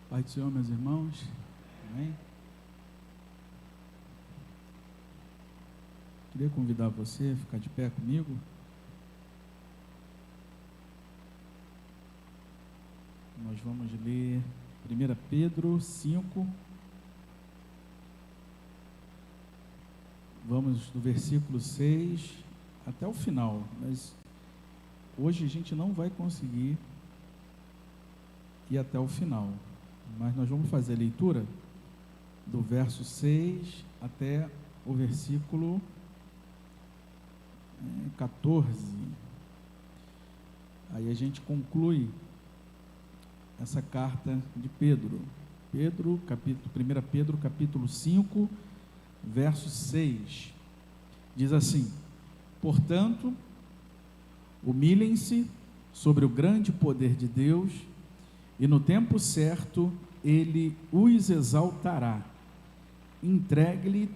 Pai do Senhor, meus irmãos, amém? Queria convidar você a ficar de pé comigo. Nós vamos ler 1 Pedro 5, vamos do versículo 6 até o final, mas hoje a gente não vai conseguir ir até o final, mas nós vamos fazer a leitura do verso 6 até o versículo 14. Aí a gente conclui essa carta de Pedro. 1 Pedro capítulo 5, verso 6. Diz assim: portanto, humilhem-se sobre o grande poder de Deus, e no tempo certo Ele os exaltará. Entregue-lhe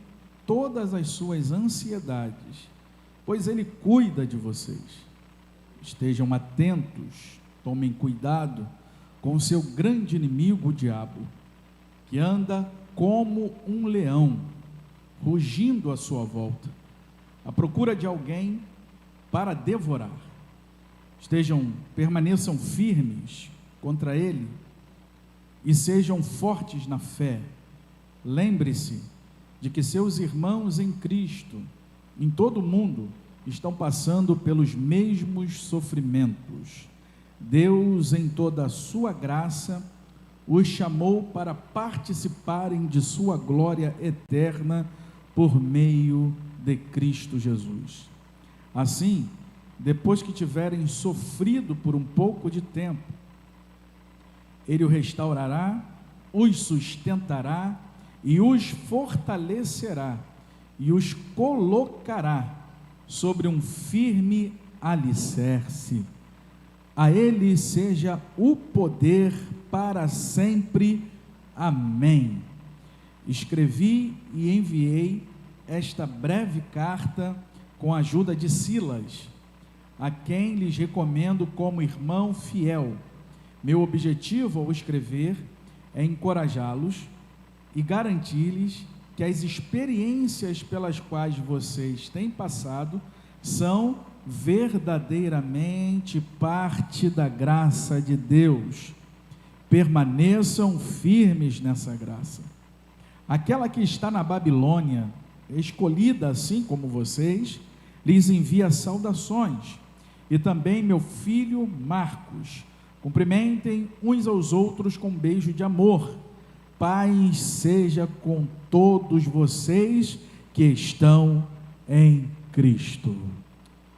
todas as suas ansiedades, pois Ele cuida de vocês. Estejam atentos, tomem cuidado com o seu grande inimigo, o diabo, que anda como um leão, rugindo à sua volta, à procura de alguém para devorar. Permaneçam firmes contra ele e sejam fortes na fé. Lembre-se de que seus irmãos em Cristo, em todo o mundo, estão passando pelos mesmos sofrimentos. Deus, em toda a sua graça, os chamou para participarem de sua glória eterna por meio de Cristo Jesus. Assim, depois que tiverem sofrido por um pouco de tempo, Ele o restaurará, os sustentará e os fortalecerá e os colocará sobre um firme alicerce. A Ele seja o poder para sempre. Amém. Escrevi e enviei esta breve carta com a ajuda de Silas, a quem lhes recomendo como irmão fiel. Meu objetivo ao escrever é encorajá-los e garantir-lhes que as experiências pelas quais vocês têm passado são verdadeiramente parte da graça de Deus. Permaneçam firmes nessa graça. Aquela que está na Babilônia, escolhida assim como vocês, lhes envia saudações, e também meu filho Marcos. Cumprimentem uns aos outros com um beijo de amor. Paz seja com todos vocês que estão em Cristo.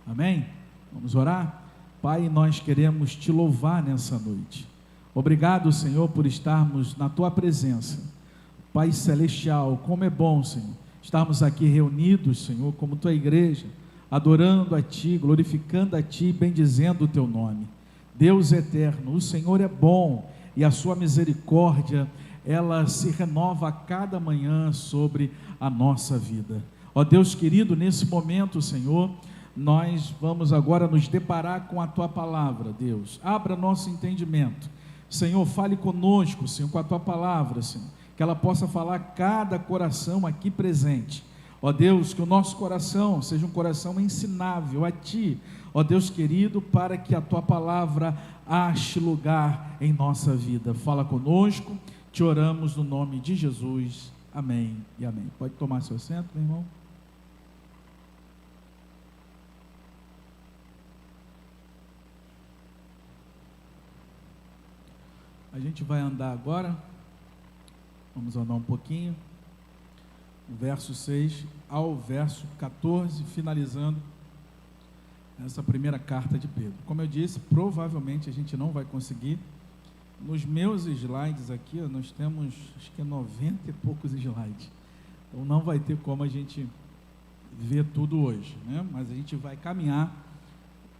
Amém? Vamos orar? Pai, nós queremos te louvar nessa noite. Obrigado, Senhor, por estarmos na tua presença. Pai celestial, como é bom, Senhor, estarmos aqui reunidos, Senhor, como tua igreja, adorando a ti, glorificando a ti, bendizendo o teu nome. Deus eterno, o Senhor é bom e a sua misericórdia, ela se renova a cada manhã sobre a nossa vida. Ó Deus querido, nesse momento, Senhor, nós vamos agora nos deparar com a tua palavra. Deus, abra nosso entendimento. Senhor, fale conosco, Senhor, com a tua palavra, Senhor, que ela possa falar a cada coração aqui presente. Ó Deus, que o nosso coração seja um coração ensinável a ti, ó Deus querido, para que a tua palavra ache lugar em nossa vida. Fala conosco, te oramos no nome de Jesus, amém e amém. Pode tomar seu assento, meu irmão. A gente vai andar agora, vamos andar um pouquinho, do verso 6 ao verso 14, finalizando essa primeira carta de Pedro. Como eu disse, provavelmente a gente não vai conseguir. Nos meus slides aqui, nós temos acho que 90 e poucos slides, então não vai ter como a gente ver tudo hoje, né? Mas a gente vai caminhar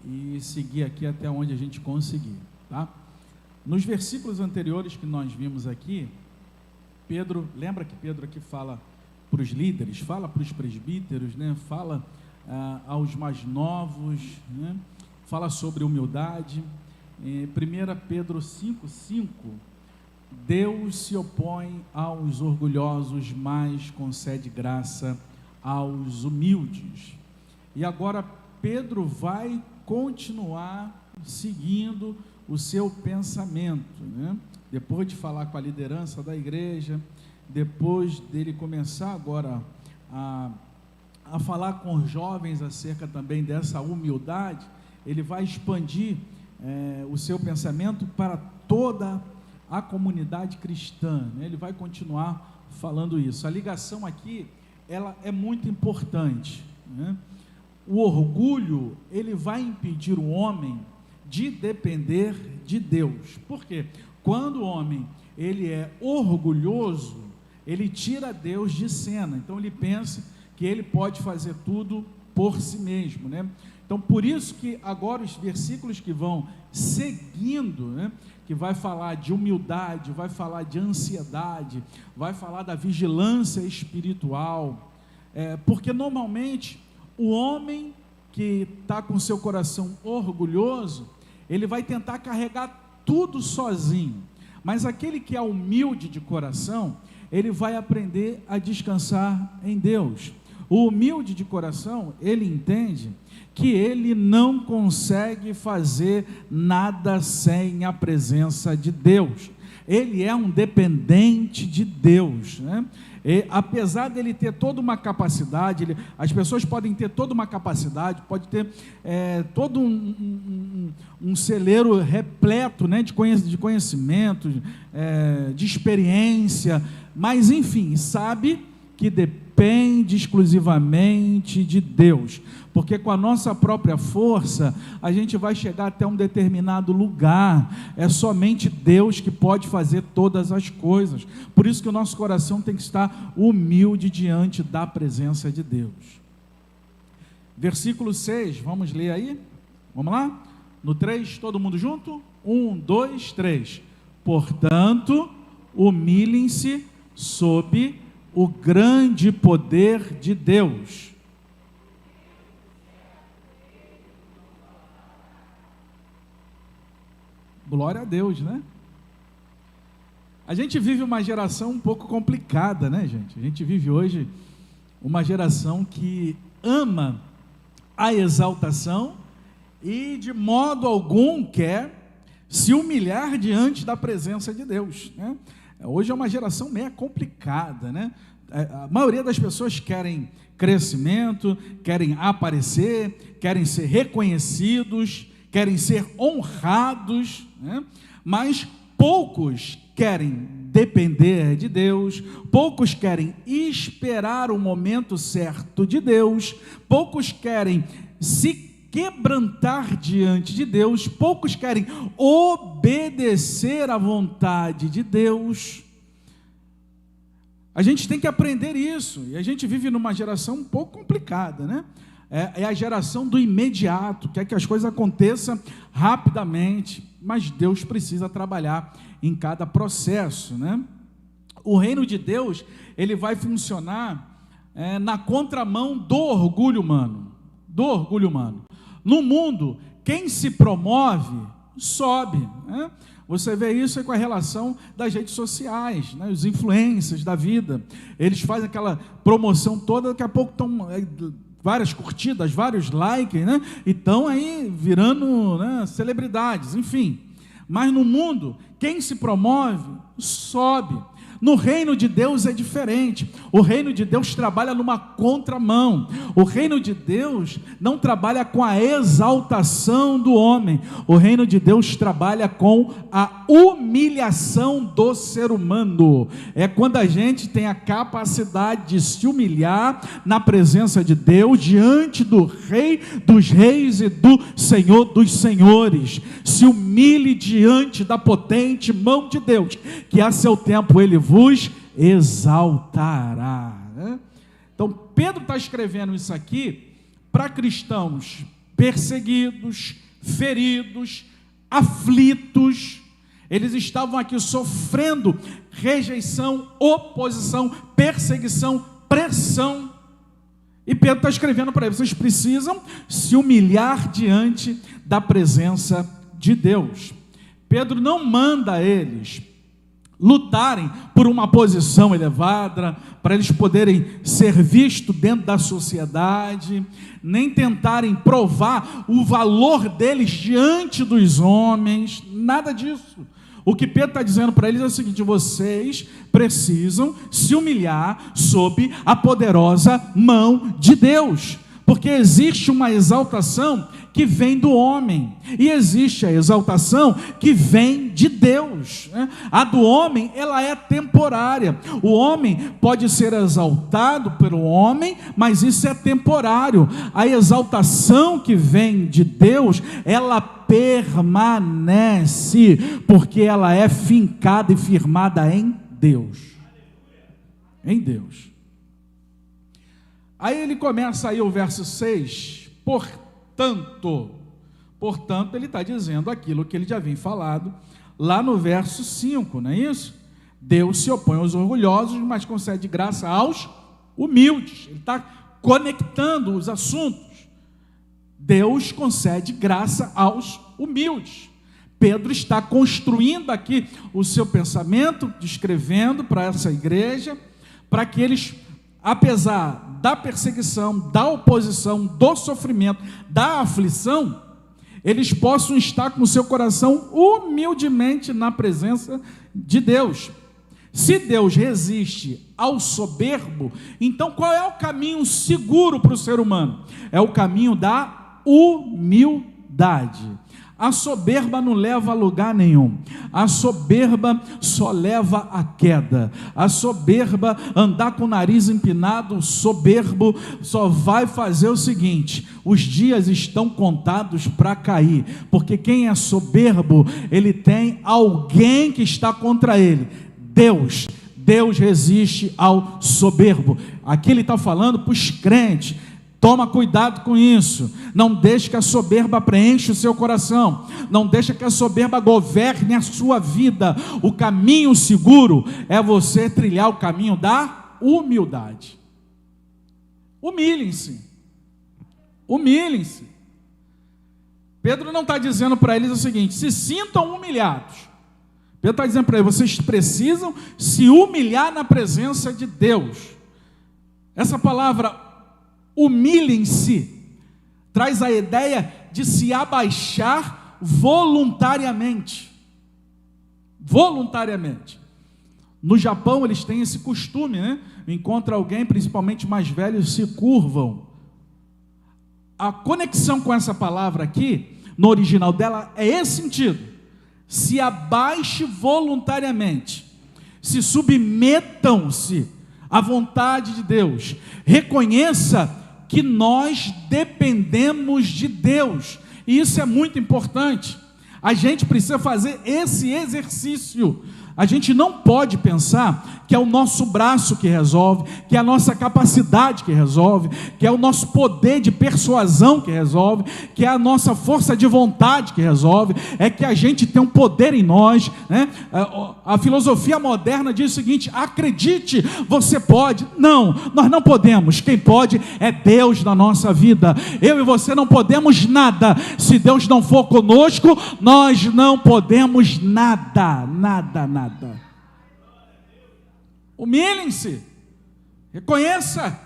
e seguir aqui até onde a gente conseguir, tá? Nos versículos anteriores que nós vimos aqui, Pedro, lembra que Pedro aqui fala para os líderes, fala para os presbíteros, né? Fala aos mais novos, né? Fala sobre humildade. 1 Pedro 5,5, Deus se opõe aos orgulhosos, mas concede graça aos humildes. E agora Pedro vai continuar seguindo o seu pensamento, né? Depois de falar com a liderança da igreja, depois dele começar agora a falar com os jovens acerca também dessa humildade, ele vai expandir o seu pensamento para toda a comunidade cristã, né? Ele vai continuar falando isso. A ligação aqui, ela é muito importante, né? O orgulho, ele vai impedir o homem de depender de Deus. Por quê? Quando o homem, ele é orgulhoso, ele tira Deus de cena. Então ele pensa que ele pode fazer tudo por si mesmo, né? Então por isso que agora os versículos que vão seguindo, né, que vai falar de humildade, vai falar de ansiedade, vai falar da vigilância espiritual, porque normalmente o homem que está com seu coração orgulhoso, ele vai tentar carregar tudo sozinho, mas aquele que é humilde de coração, ele vai aprender a descansar em Deus. O humilde de coração, ele entende que ele não consegue fazer nada sem a presença de Deus. Ele é um dependente de Deus, né? E, apesar dele ter toda uma capacidade, as pessoas podem ter toda uma capacidade, pode ter todo um celeiro repleto, né, de conhecimento, de experiência, mas enfim, sabe que depende exclusivamente de Deus, porque com a nossa própria força, a gente vai chegar até um determinado lugar, é somente Deus que pode fazer todas as coisas, por isso que o nosso coração tem que estar humilde diante da presença de Deus. Versículo 6, vamos ler aí? Vamos lá? No 3, todo mundo junto? 1, 2, 3. Portanto, humilhem-se sob o grande poder de Deus. Glória a Deus, né? A gente vive uma geração um pouco complicada, né, gente? A gente vive hoje uma geração que ama a exaltação e de modo algum quer se humilhar diante da presença de Deus, né? Hoje é uma geração meio complicada, né? A maioria das pessoas querem crescimento, querem aparecer, querem ser reconhecidos, querem ser honrados, né? Mas poucos querem depender de Deus, poucos querem esperar o momento certo de Deus, poucos querem se quebrantar diante de Deus, poucos querem obedecer à vontade de Deus. A gente tem que aprender isso, e a gente vive numa geração um pouco complicada, né? É a geração do imediato, quer que as coisas aconteçam rapidamente, mas Deus precisa trabalhar em cada processo, né? O reino de Deus, ele vai funcionar na contramão do orgulho humano, No mundo, quem se promove, sobe, né? Você vê isso aí com a relação das redes sociais, né? Os influencers da vida, eles fazem aquela promoção toda, daqui a pouco estão várias curtidas, vários likes, né? E estão aí virando, né, celebridades, enfim. Mas no mundo, quem se promove, sobe. No reino de Deus é diferente. O reino de Deus trabalha numa contramão. O reino de Deus não trabalha com a exaltação do homem. O reino de Deus trabalha com a humilhação do ser humano. É quando a gente tem a capacidade de se humilhar na presença de Deus, diante do Rei dos Reis e do Senhor dos Senhores. Se humilhe diante da potente mão de Deus, que a seu tempo Ele vos exaltará, né? Então Pedro está escrevendo isso aqui para cristãos perseguidos, feridos, aflitos. Eles estavam aqui sofrendo rejeição, oposição, perseguição, pressão, e Pedro está escrevendo para eles: vocês precisam se humilhar diante da presença de Deus. Pedro não manda eles lutarem por uma posição elevada, para eles poderem ser vistos dentro da sociedade, nem tentarem provar o valor deles diante dos homens, nada disso. O que Pedro está dizendo para eles é o seguinte: vocês precisam se humilhar sob a poderosa mão de Deus, porque existe uma exaltação que vem do homem, e existe a exaltação que vem de Deus, né? A do homem, ela é temporária. O homem pode ser exaltado pelo homem, mas isso é temporário. A exaltação que vem de Deus, ela permanece, porque ela é fincada e firmada em Deus. Em Deus. Aí ele começa aí o verso 6, Portanto, ele está dizendo aquilo que ele já havia falado lá no verso 5, não é isso? Deus se opõe aos orgulhosos, mas concede graça aos humildes. Ele está conectando os assuntos. Deus concede graça aos humildes. Pedro está construindo aqui o seu pensamento, descrevendo para essa igreja, para que eles, apesar da perseguição, da oposição, do sofrimento, da aflição, eles possam estar com o seu coração humildemente na presença de Deus. Se Deus resiste ao soberbo, então qual é o caminho seguro para o ser humano? É o caminho da humildade. A soberba não leva a lugar nenhum. A soberba só leva à queda. A soberba, andar com o nariz empinado, soberbo, só vai fazer o seguinte: os dias estão contados para cair, porque quem é soberbo, ele tem alguém que está contra ele. Deus resiste ao soberbo. Aqui ele está falando para os crentes. Toma cuidado com isso. Não deixe que a soberba preencha o seu coração. Não deixe que a soberba governe a sua vida. O caminho seguro é você trilhar o caminho da humildade. Humilhem-se. Humilhem-se. Pedro não está dizendo para eles o seguinte: se sintam humilhados. Pedro está dizendo para eles: vocês precisam se humilhar na presença de Deus. Essa palavra humilhem-se traz a ideia de se abaixar voluntariamente. Voluntariamente. No Japão eles têm esse costume, né? Encontra alguém, principalmente mais velhos, se curvam. A conexão com essa palavra aqui, no original dela, é esse sentido: se abaixe voluntariamente, se submetam-se à vontade de Deus, reconheça que nós dependemos de Deus, e isso é muito importante. A gente precisa fazer esse exercício. A gente não pode pensar que é o nosso braço que resolve, que é a nossa capacidade que resolve, que é o nosso poder de persuasão que resolve, que é a nossa força de vontade que resolve, é que a gente tem um poder em nós, né? A filosofia moderna diz o seguinte: acredite, você pode. Não, nós não podemos. Quem pode é Deus na nossa vida. Eu e você não podemos nada. Se Deus não for conosco, nós não podemos nada. Humilhem-se, reconheça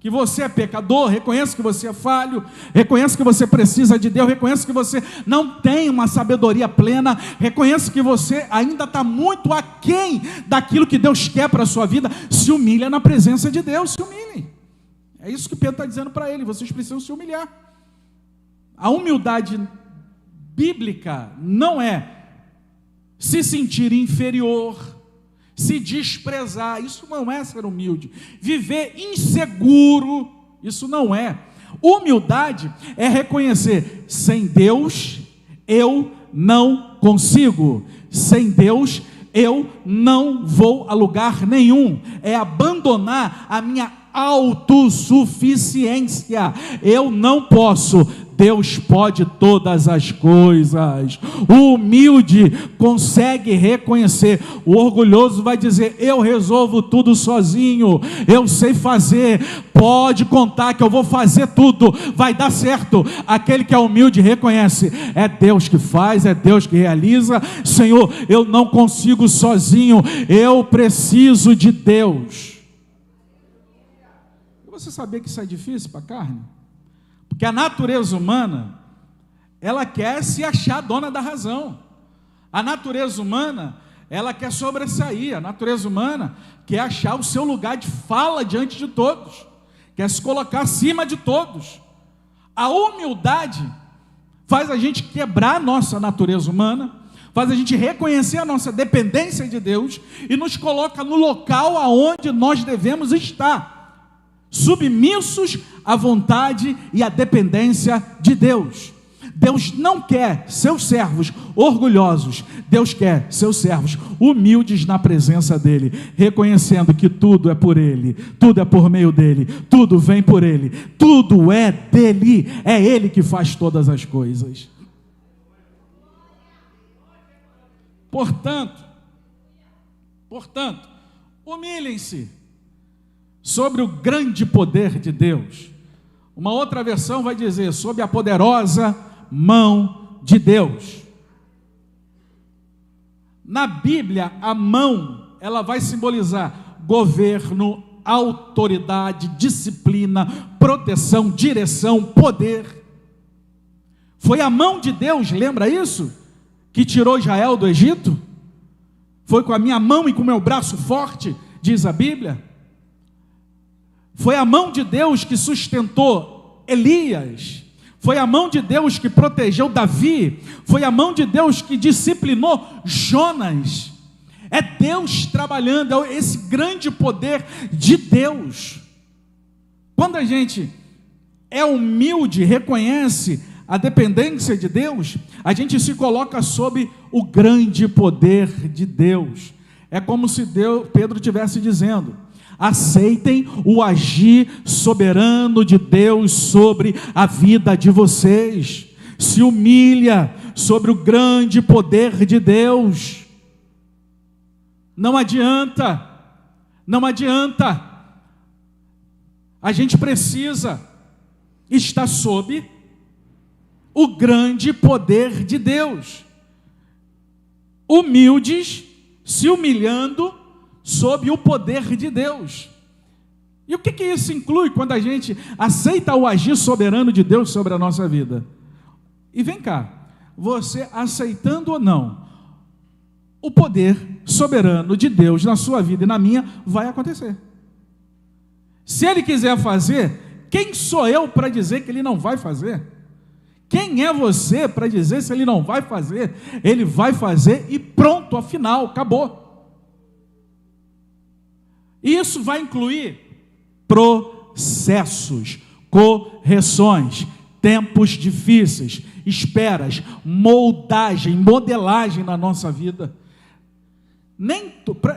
que você é pecador, reconheça que você é falho, reconheça que você precisa de Deus, reconheça que você não tem uma sabedoria plena, reconheça que você ainda está muito aquém daquilo que Deus quer para a sua vida. Se humilha na presença de Deus, se humilhem. É isso que Pedro está dizendo para ele: vocês precisam se humilhar. A humildade bíblica não é se sentir inferior, se desprezar. Isso não é ser humilde. Viver inseguro, isso não é. Humildade é reconhecer: sem Deus eu não consigo, sem Deus eu não vou a lugar nenhum. É abandonar a minha autossuficiência. Eu não posso, Deus pode todas as coisas. O humilde consegue reconhecer. O orgulhoso vai dizer: eu resolvo tudo sozinho, eu sei fazer, pode contar que eu vou fazer tudo, vai dar certo. Aquele que é humilde reconhece: é Deus que faz, é Deus que realiza. Senhor, eu não consigo sozinho, eu preciso de Deus. Você sabia que isso é difícil para a carne? Porque a natureza humana, ela quer se achar dona da razão. A natureza humana, ela quer sobressair. A natureza humana quer achar o seu lugar de fala diante de todos, quer se colocar acima de todos. A humildade faz a gente quebrar a nossa natureza humana, faz a gente reconhecer a nossa dependência de Deus e nos coloca no local aonde nós devemos estar, submissos à vontade e à dependência de Deus. Deus não quer seus servos orgulhosos, Deus quer seus servos humildes na presença dEle, reconhecendo que tudo é por Ele, tudo é por meio dEle, tudo vem por Ele, tudo é dEle, é Ele que faz todas as coisas. Portanto, humilhem-se sobre o grande poder de Deus. Uma outra versão vai dizer: sob a poderosa mão de Deus. Na Bíblia, a mão, ela vai simbolizar governo, autoridade, disciplina, proteção, direção, poder. Foi a mão de Deus, lembra isso? Que tirou Israel do Egito? Foi com a minha mão e com o meu braço forte, diz a Bíblia. Foi a mão de Deus que sustentou Elias. Foi a mão de Deus que protegeu Davi. Foi a mão de Deus que disciplinou Jonas. É Deus trabalhando, é esse grande poder de Deus. Quando a gente é humilde, reconhece a dependência de Deus, a gente se coloca sob o grande poder de Deus. É como se Pedro estivesse dizendo: aceitem o agir soberano de Deus sobre a vida de vocês. Se humilha sobre o grande poder de Deus. Não adianta. A gente precisa estar sob o grande poder de Deus. Humildes, se humilhando sob o poder de Deus. E o que isso inclui quando a gente aceita o agir soberano de Deus sobre a nossa vida? E vem cá, você aceitando ou não, o poder soberano de Deus na sua vida e na minha vai acontecer. Se Ele quiser fazer, quem sou eu para dizer que Ele não vai fazer? Quem é você para dizer se Ele não vai fazer? Ele vai fazer e pronto, afinal, acabou. Isso vai incluir processos, correções, tempos difíceis, esperas, modelagem na nossa vida.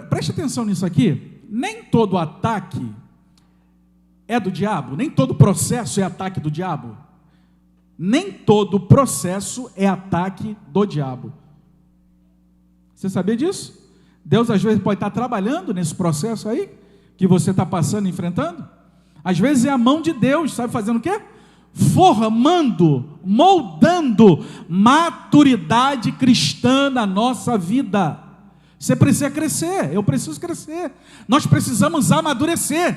Preste atenção nisso aqui, nem todo ataque é do diabo, nem todo processo é ataque do diabo, nem todo processo é ataque do diabo. Você sabia disso? Deus às vezes pode estar trabalhando nesse processo aí, que você está passando, enfrentando. Às vezes é a mão de Deus, sabe fazendo o quê? Formando, moldando maturidade cristã na nossa vida. Você precisa crescer, eu preciso crescer. Nós precisamos amadurecer.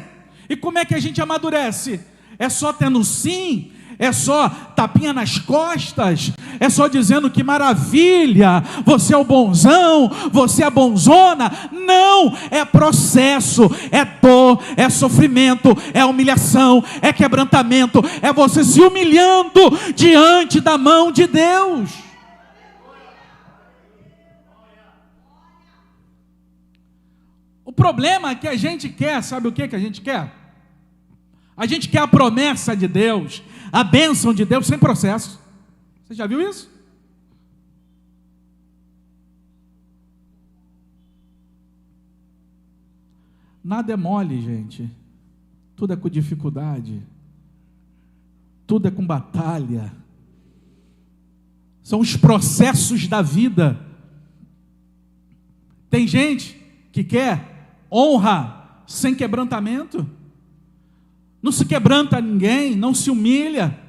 E como é que a gente amadurece? É só tendo sim? É só tapinha nas costas? É só dizendo que maravilha, você é o bonzão, você é a bonzona? Não, é processo, é dor, é sofrimento, é humilhação, é quebrantamento, é você se humilhando diante da mão de Deus. O problema é que a gente quer, sabe o que a gente quer? A gente quer a promessa de Deus, a bênção de Deus sem processo. Você já viu isso? Nada é mole, gente. tudo é com dificuldade, tudo é com batalha. São os processos da vida. Tem gente que quer honra sem quebrantamento, não se quebranta a ninguém, não se humilha,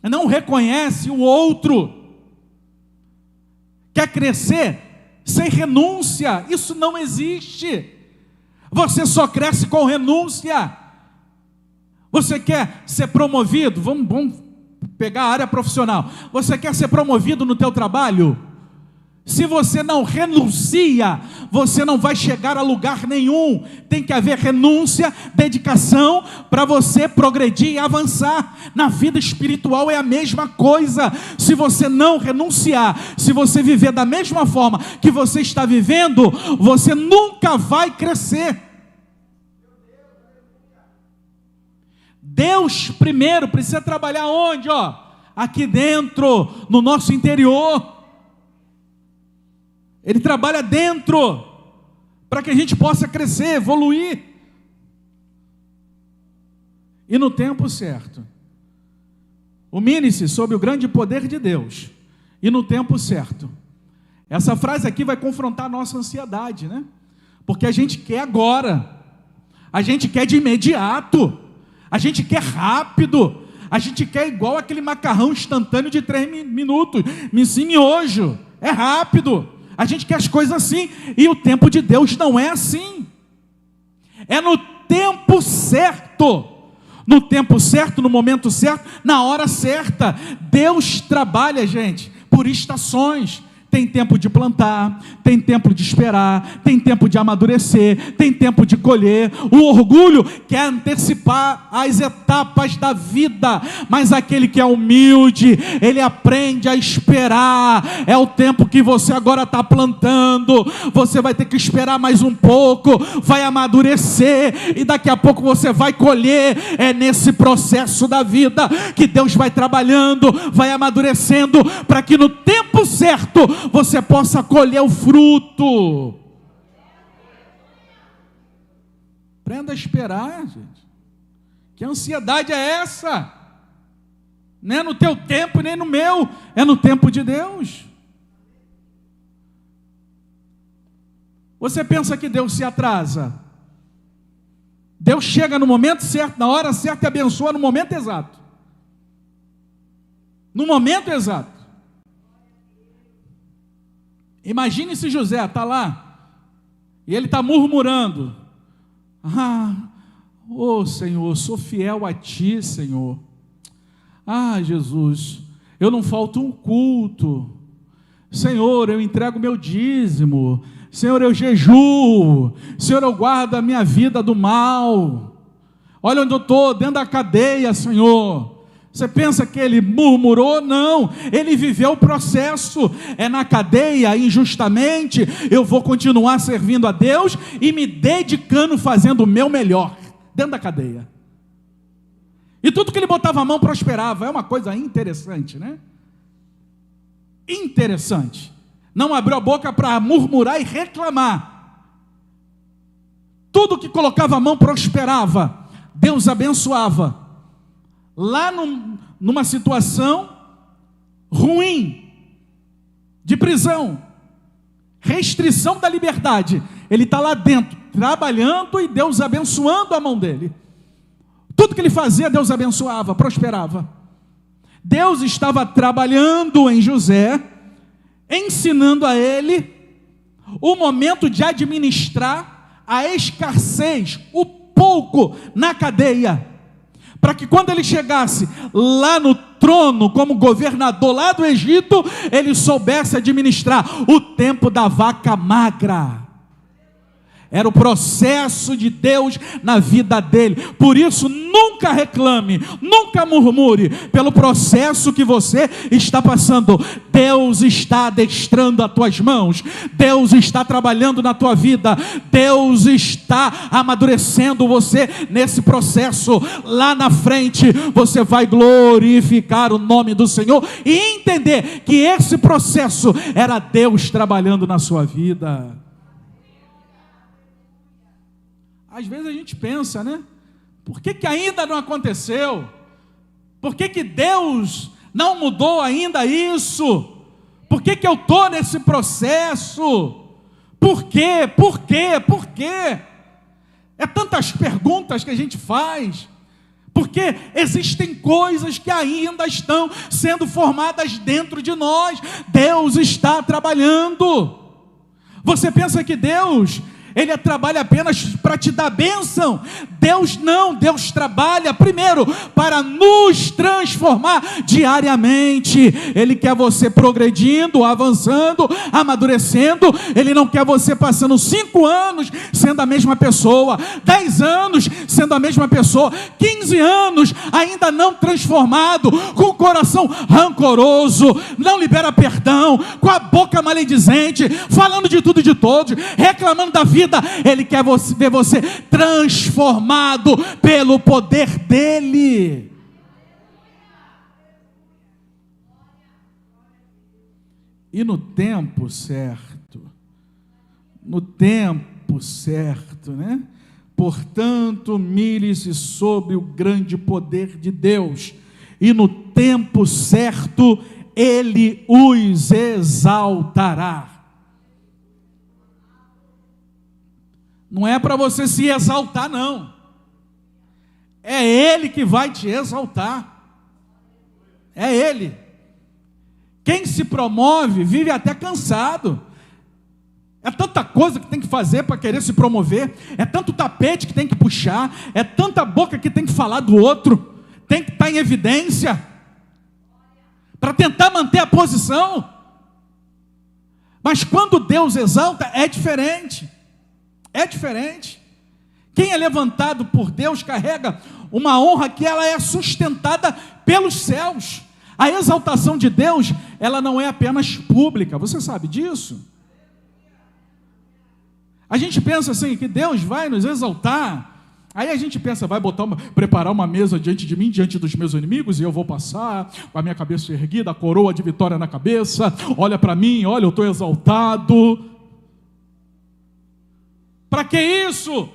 não reconhece o outro, quer crescer sem renúncia. Isso não existe. Você só cresce com renúncia. Você quer ser promovido? Vamos pegar a área profissional. Você quer ser promovido no teu trabalho? Se você não renuncia, você não vai chegar a lugar nenhum. Tem que haver renúncia, dedicação, para você progredir e avançar. Na vida espiritual é a mesma coisa. Se você não renunciar, se você viver da mesma forma que você está vivendo, você nunca vai crescer. Deus primeiro precisa trabalhar onde? Aqui dentro, no nosso interior. Ele trabalha dentro, para que a gente possa crescer, evoluir. E no tempo certo. Humilhe-se sob o grande poder de Deus. E no tempo certo. Essa frase aqui vai confrontar a nossa ansiedade, né? Porque a gente quer agora. A gente quer de imediato. A gente quer rápido. A gente quer igual aquele macarrão instantâneo de 3 minutos. Miojo. É rápido. A gente quer as coisas assim, e o tempo de Deus não é assim. É no tempo certo. No tempo certo, no momento certo, na hora certa. Deus trabalha, gente, por estações. Tem tempo de plantar, tem tempo de esperar, tem tempo de amadurecer, tem tempo de colher. O orgulho quer antecipar as etapas da vida, mas aquele que é humilde, ele aprende a esperar. É o tempo que você agora está plantando, você vai ter que esperar mais um pouco, vai amadurecer, e daqui a pouco você vai colher. É nesse processo da vida que Deus vai trabalhando, vai amadurecendo, para que no tempo certo você possa colher o fruto. Aprenda a esperar, gente. Que ansiedade é essa? Não é no teu tempo nem no meu, é no tempo de Deus. Você pensa que Deus se atrasa? Deus chega no momento certo, na hora certa, e abençoa no momento exato. No momento exato. Imagine se José está lá, e ele está murmurando: Senhor, sou fiel a Ti, Senhor. Jesus, eu não falto um culto. Senhor, eu entrego meu dízimo. Senhor, eu jejuo. Senhor, eu guardo a minha vida do mal. Olha onde eu estou, dentro da cadeia, Senhor. Você pensa que ele murmurou? Não, ele viveu o processo. É na cadeia, injustamente, eu vou continuar servindo a Deus e me dedicando, fazendo o meu melhor, dentro da cadeia. E tudo que ele botava a mão prosperava. É uma coisa interessante, né? Interessante. Não abriu a boca para murmurar e reclamar. Tudo que colocava a mão prosperava. Deus abençoava. Lá numa situação ruim, de prisão, restrição da liberdade, ele está lá dentro, trabalhando, e Deus abençoando a mão dele. Tudo que ele fazia, Deus abençoava, prosperava. Deus estava trabalhando em José, ensinando a ele o momento de administrar a escassez, o pouco na cadeia, para que quando ele chegasse lá no trono como governador lá do Egito, ele soubesse administrar o tempo da vaca magra. Era o processo de Deus na vida dele. Por isso, nunca reclame, nunca murmure pelo processo que você está passando. Deus está adestrando as tuas mãos. Deus está trabalhando na tua vida. Deus está amadurecendo você nesse processo. Lá na frente, você vai glorificar o nome do Senhor e entender que esse processo era Deus trabalhando na sua vida. Às vezes a gente pensa, né? Por que ainda não aconteceu? Por que Deus não mudou ainda isso? Por que eu estou nesse processo? Por quê? Por quê? Por quê? É tantas perguntas que a gente faz, porque existem coisas que ainda estão sendo formadas dentro de nós. Deus está trabalhando. Você pensa que Deus, Ele trabalha apenas para te dar bênção? Deus não, Deus trabalha primeiro para nos transformar diariamente. Ele quer você progredindo, avançando, amadurecendo. Ele não quer você passando 5 anos sendo a mesma pessoa, 10 anos sendo a mesma pessoa, 15 anos ainda não transformado, com o coração rancoroso, não libera perdão, com a boca maledizente, falando de tudo e de todos, reclamando da vida. Ele quer ver você transformado pelo poder dele. E no tempo certo, né? Portanto, humilhe-se sob o grande poder de Deus, e no tempo certo Ele os exaltará. Não é para você se exaltar, não. É Ele que vai te exaltar. É Ele. Quem se promove vive até cansado. É tanta coisa que tem que fazer para querer se promover. É tanto tapete que tem que puxar. É tanta boca que tem que falar do outro. Tem que estar em evidência para tentar manter a posição. Mas quando Deus exalta, é diferente. É diferente. Quem é levantado por Deus carrega uma honra que ela é sustentada pelos céus. A exaltação de Deus, ela não é apenas pública. Você sabe disso? A gente pensa assim, que Deus vai nos exaltar. Aí a gente pensa, vai preparar uma mesa diante de mim, diante dos meus inimigos, e eu vou passar com a minha cabeça erguida, a coroa de vitória na cabeça. Olha para mim, olha, eu estou exaltado. Para que isso?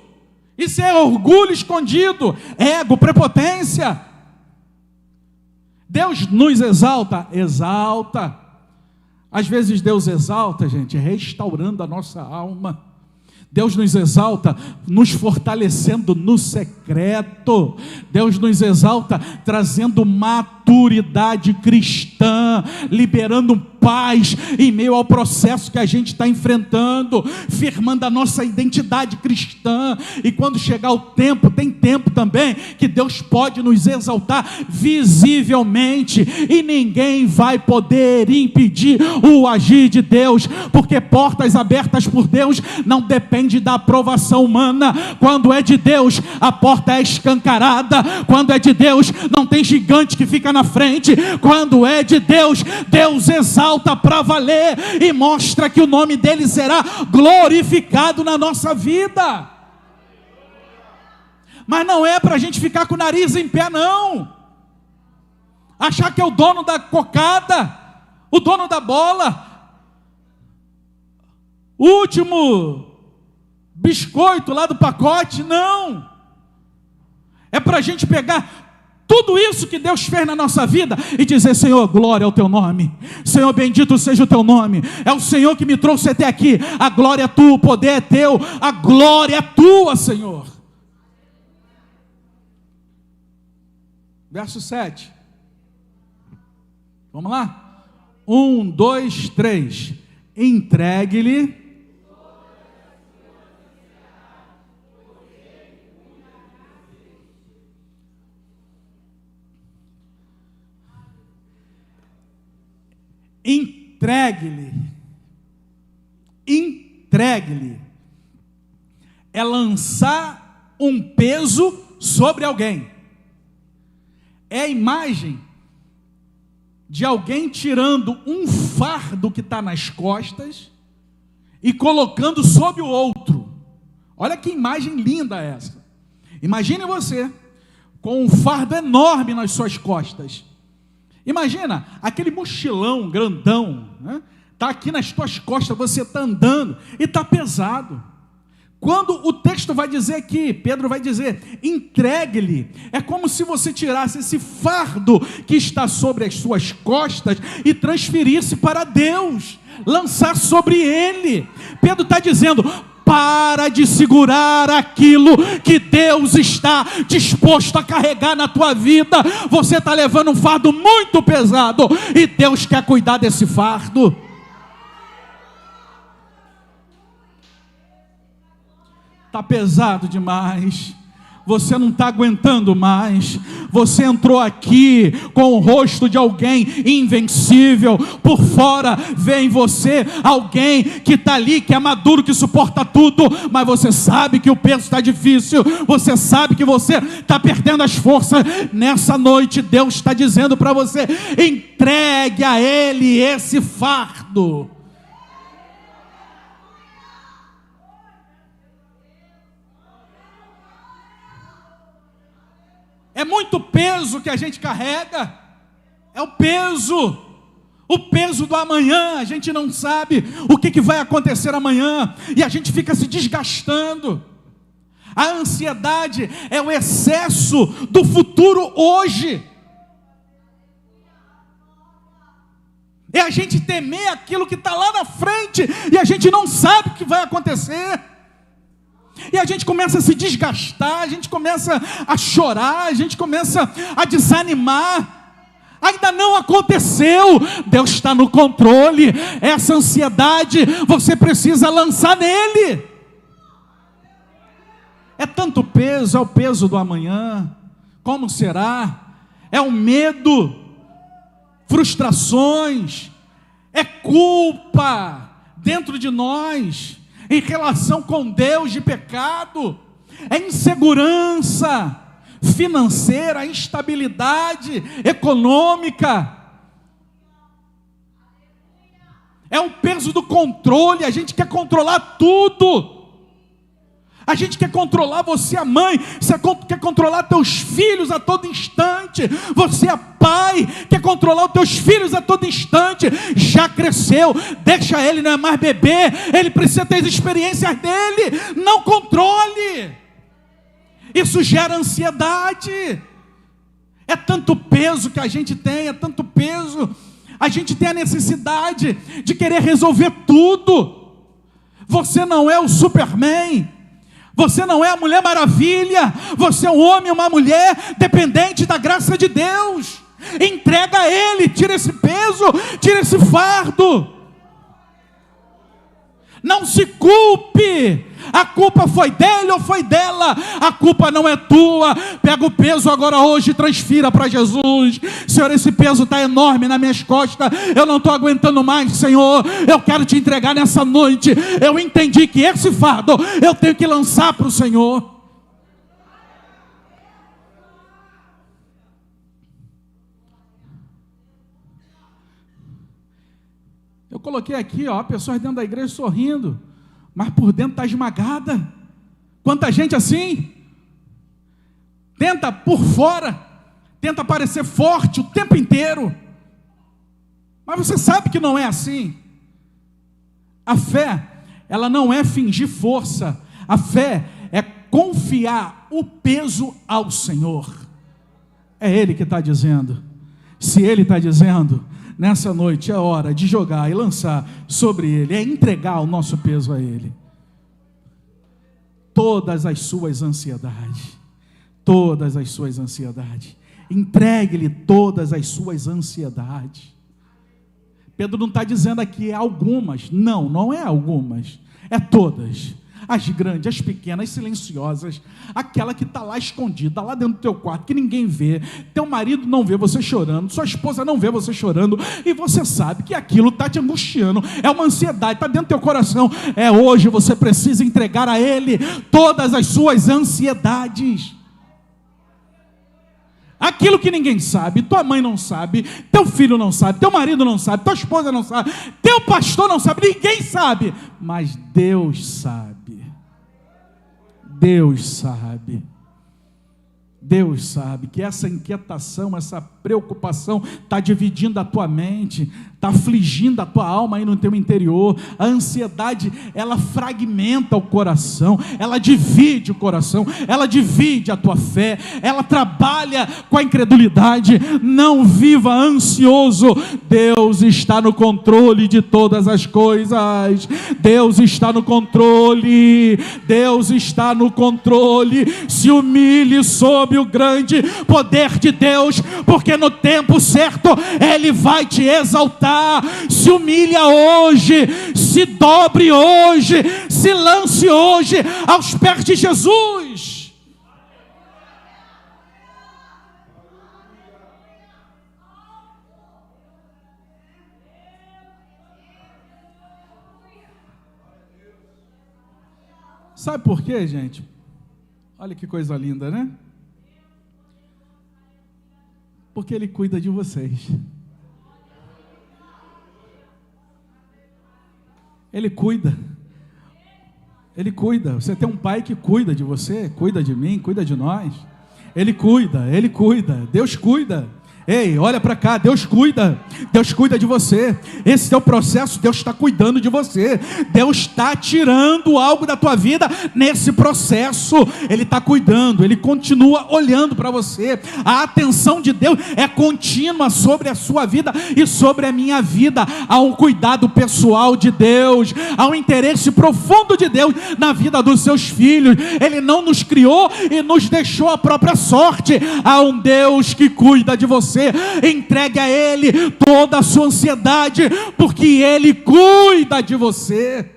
Isso é orgulho escondido, ego, prepotência. Deus nos exalta, exalta. Às vezes Deus exalta, gente, restaurando a nossa alma. Deus nos exalta, nos fortalecendo no secreto. Deus nos exalta, trazendo maturidade cristã, liberando paz em meio ao processo que a gente está enfrentando, firmando a nossa identidade cristã. E quando chegar o tempo, tem tempo também, que Deus pode nos exaltar visivelmente, e ninguém vai poder impedir o agir de Deus, porque portas abertas por Deus não dependem da aprovação humana. Quando é de Deus, a porta é escancarada. Quando é de Deus, não tem gigante que fica na frente. Quando é de Deus, Deus exalta para valer e mostra que o nome dele será glorificado na nossa vida. Mas não é para a gente ficar com o nariz em pé, não. Achar que é o dono da cocada, o dono da bola, o último biscoito lá do pacote. Não. É para a gente pegar tudo isso que Deus fez na nossa vida e dizer: Senhor, glória ao teu nome. Senhor, bendito seja o teu nome. É o Senhor que me trouxe até aqui. A glória é tua, o poder é teu, a glória é tua, Senhor. Verso 7. Vamos lá? 1, 2, 3. Entregue-lhe entregue-lhe é lançar um peso sobre alguém. É a imagem de alguém tirando um fardo que está nas costas e colocando sobre o outro. Olha que imagem linda essa. Imagine você com um fardo enorme nas suas costas. Imagina aquele mochilão grandão, né? Está aqui nas tuas costas, você está andando e está pesado. Quando o texto vai dizer aqui, Pedro vai dizer, entregue-lhe, é como se você tirasse esse fardo que está sobre as suas costas e transferisse para Deus, lançar sobre Ele. Pedro está dizendo, para de segurar aquilo que Deus está disposto a carregar na tua vida. Você está levando um fardo muito pesado e Deus quer cuidar desse fardo. Está pesado demais, você não está aguentando mais, você entrou aqui com o rosto de alguém invencível, por fora vem você, alguém que está ali, que é maduro, que suporta tudo, mas você sabe que o peso está difícil, você sabe que você está perdendo as forças. Nessa noite Deus está dizendo para você, entregue a Ele esse fardo. É muito peso que a gente carrega, é o peso do amanhã. A gente não sabe o que vai acontecer amanhã, e a gente fica se desgastando. A ansiedade é o excesso do futuro hoje, é a gente temer aquilo que está lá na frente, e a gente não sabe o que vai acontecer. E a gente começa a se desgastar, a gente começa a chorar, a gente começa a desanimar. Ainda não aconteceu, Deus está no controle. Essa ansiedade você precisa lançar nele. É tanto peso, é o peso do amanhã. Como será? É o medo, frustrações, é culpa dentro de nós em relação com Deus de pecado, é insegurança financeira, instabilidade econômica, é o peso do controle. A gente quer controlar tudo. A gente quer controlar você, a mãe, você quer controlar teus filhos a todo instante. Você é pai, quer controlar os teus filhos a todo instante. Já cresceu, deixa ele, não é mais bebê, ele precisa ter as experiências dele. Não controle. Isso gera ansiedade. É tanto peso que a gente tem, é tanto peso. A gente tem a necessidade de querer resolver tudo. Você não é o Superman. Você não é a Mulher Maravilha, você é um homem, uma mulher dependente da graça de Deus. Entrega a Ele, tira esse peso, tira esse fardo. Não se culpe, a culpa foi dele ou foi dela, a culpa não é tua. Pega o peso agora hoje e transfira para Jesus. Senhor, esse peso está enorme nas minhas costas, eu não estou aguentando mais, Senhor, eu quero te entregar nessa noite. Eu entendi que esse fardo eu tenho que lançar para o Senhor. Eu coloquei aqui, pessoas dentro da igreja sorrindo, mas por dentro está esmagada. Quanta gente assim, tenta por fora, tenta parecer forte o tempo inteiro, mas você sabe que não é assim. A fé, ela não é fingir força, a fé é confiar o peso ao Senhor. É Ele que está dizendo. Se Ele está dizendo, nessa noite é hora de jogar e lançar sobre Ele, é entregar o nosso peso a Ele. Todas as suas ansiedades, entregue-lhe todas as suas ansiedades. Pedro não está dizendo aqui algumas, não é algumas, é todas. As grandes, as pequenas, silenciosas, aquela que está lá escondida, lá dentro do teu quarto, que ninguém vê, teu marido não vê você chorando, sua esposa não vê você chorando, e você sabe que aquilo está te angustiando, é uma ansiedade, está dentro do teu coração. Hoje você precisa entregar a Ele todas as suas ansiedades. Aquilo que ninguém sabe, tua mãe não sabe, teu filho não sabe, teu marido não sabe, tua esposa não sabe, teu pastor não sabe, ninguém sabe, mas Deus sabe. Deus sabe. Deus sabe que essa inquietação, essa preocupação está dividindo a tua mente, está afligindo a tua alma aí no teu interior. A ansiedade, ela fragmenta o coração, ela divide o coração, ela divide a tua fé, ela trabalha com a incredulidade. Não viva ansioso. Deus está no controle de todas as coisas. Deus está no controle. Deus está no controle. Se humilhe sob o grande poder de Deus, porque no tempo certo Ele vai te exaltar. Se humilha hoje, se dobre hoje, se lance hoje aos pés de Jesus. Sabe por quê, gente? Olha que coisa linda, né? Porque Ele cuida de vocês. Ele cuida. Ele cuida. Você tem um pai que cuida de você, cuida de mim, cuida de nós. Ele cuida, Ele cuida. Deus cuida. Ei, olha para cá, Deus cuida de você. Esse teu processo, Deus está cuidando de você. Deus está tirando algo da tua vida nesse processo. Ele está cuidando, Ele continua olhando para você. A atenção de Deus é contínua sobre a sua vida e sobre a minha vida. Há um cuidado pessoal de Deus, há um interesse profundo de Deus na vida dos seus filhos. Ele não nos criou e nos deixou à própria sorte. Há um Deus que cuida de você. Entregue a Ele toda a sua ansiedade, porque Ele cuida de você.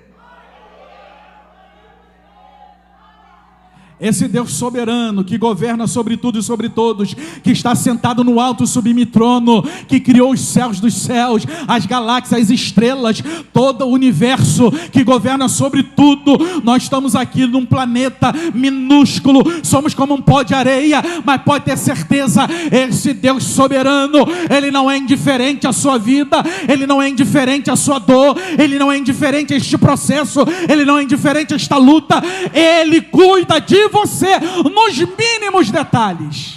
Esse Deus soberano, que governa sobre tudo e sobre todos, que está sentado no alto sublime trono, que criou os céus dos céus, as galáxias, as estrelas, todo o universo, que governa sobre tudo. Nós estamos aqui num planeta minúsculo, somos como um pó de areia, mas pode ter certeza, esse Deus soberano, Ele não é indiferente à sua vida, Ele não é indiferente à sua dor, Ele não é indiferente a este processo, Ele não é indiferente a esta luta. Ele cuida de você nos mínimos detalhes.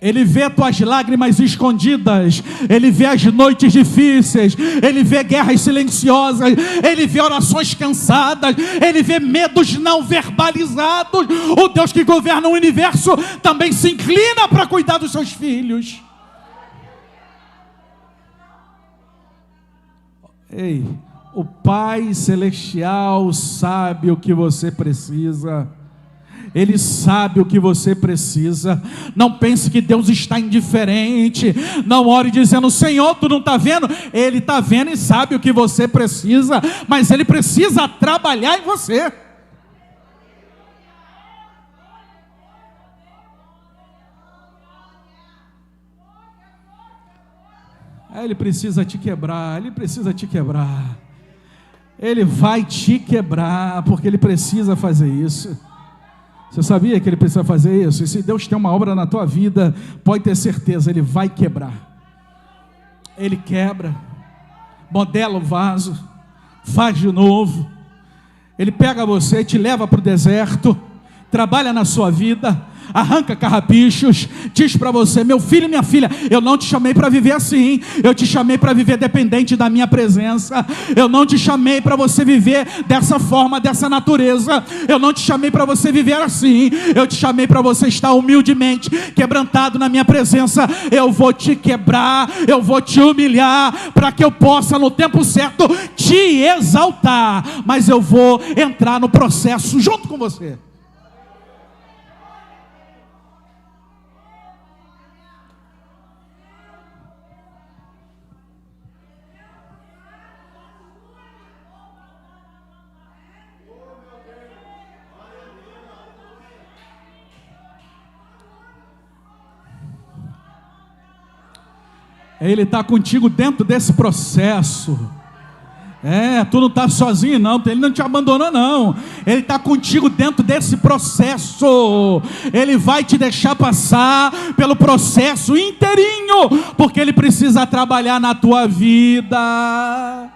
Ele vê tuas lágrimas escondidas, Ele vê as noites difíceis, Ele vê guerras silenciosas, Ele vê orações cansadas, Ele vê medos não verbalizados. O Deus que governa o universo também se inclina para cuidar dos seus filhos. Ei, o Pai Celestial sabe o que você precisa. Ele sabe o que você precisa. Não pense que Deus está indiferente. Não ore dizendo: Senhor, tu não está vendo? Ele está vendo e sabe o que você precisa, mas Ele precisa trabalhar em você. Ele precisa te quebrar, Ele precisa te quebrar. Ele vai te quebrar, porque Ele precisa fazer isso. Você sabia que Ele precisa fazer isso? E se Deus tem uma obra na tua vida, pode ter certeza, Ele vai quebrar. Ele quebra, modela o vaso, faz de novo. Ele pega você, te leva para o deserto, trabalha na sua vida, arranca carrapichos, diz para você: meu filho e minha filha, eu não te chamei para viver assim, eu te chamei para viver dependente da minha presença, eu não te chamei para você viver dessa forma, dessa natureza, eu não te chamei para você viver assim, eu te chamei para você estar humildemente, quebrantado na minha presença. Eu vou te quebrar, eu vou te humilhar, para que eu possa no tempo certo te exaltar, mas eu vou entrar no processo junto com você. Ele está contigo dentro desse processo. Tu não está sozinho não, Ele não te abandonou não. Ele está contigo dentro desse processo. Ele vai te deixar passar pelo processo inteirinho, porque Ele precisa trabalhar na tua vida.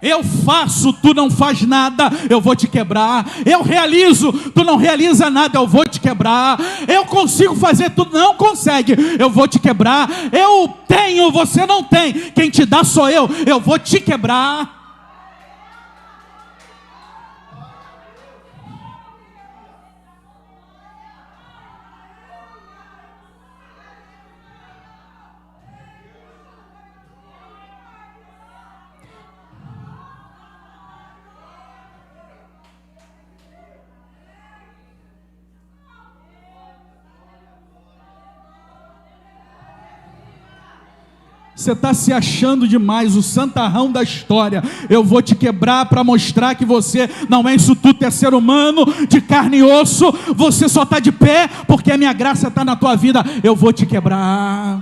Eu faço, tu não faz nada, eu vou te quebrar. Eu realizo, tu não realiza nada, eu vou te quebrar. Eu consigo fazer, tu não consegue, eu vou te quebrar. Eu tenho, você não tem, quem te dá sou eu vou te quebrar. Você está se achando demais, o santarrão da história. Eu vou te quebrar para mostrar que você não é isso tudo, é ser humano, de carne e osso. Você só está de pé porque a minha graça está na tua vida. Eu vou te quebrar.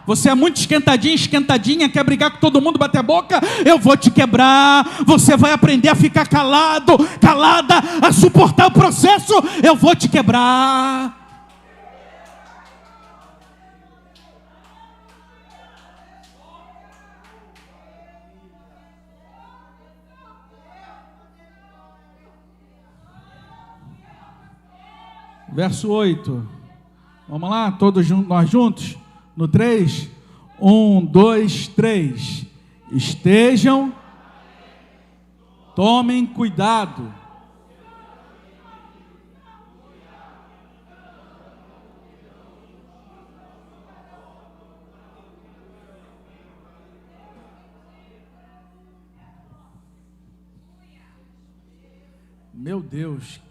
Você é muito esquentadinho, esquentadinha, quer brigar com todo mundo, bater a boca? Eu vou te quebrar. Você vai aprender a ficar calado, calada, a suportar o processo. Eu vou te quebrar. Verso 8, vamos lá, todos nós juntos, no 3, 1, 2, 3, estejam, tomem cuidado, meu Deus,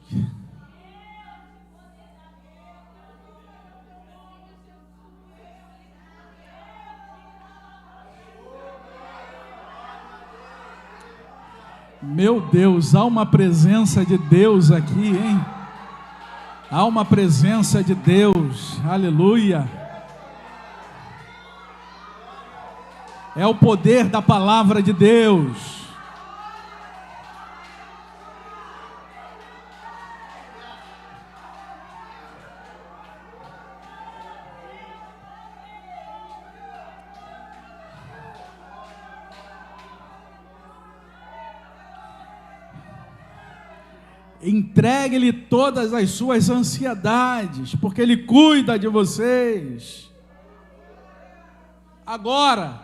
meu Deus, há uma presença de Deus aqui, hein? Há uma presença de Deus, aleluia. É o poder da palavra de Deus. Entregue-lhe todas as suas ansiedades, porque Ele cuida de vocês. Agora,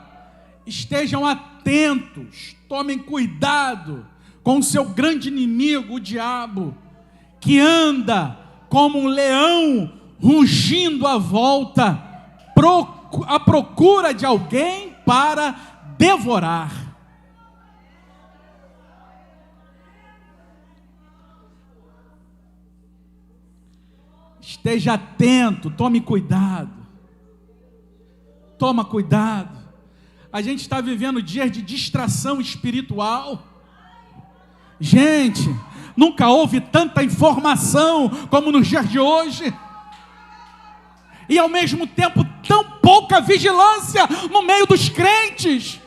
estejam atentos, tomem cuidado com o seu grande inimigo, o diabo, que anda como um leão rugindo à volta, à procura de alguém para devorar. Esteja atento, tome cuidado. Toma cuidado. A gente está vivendo dias de distração espiritual. Gente, nunca houve tanta informação como nos dias de hoje. E ao mesmo tempo tão pouca vigilância no meio dos crentes.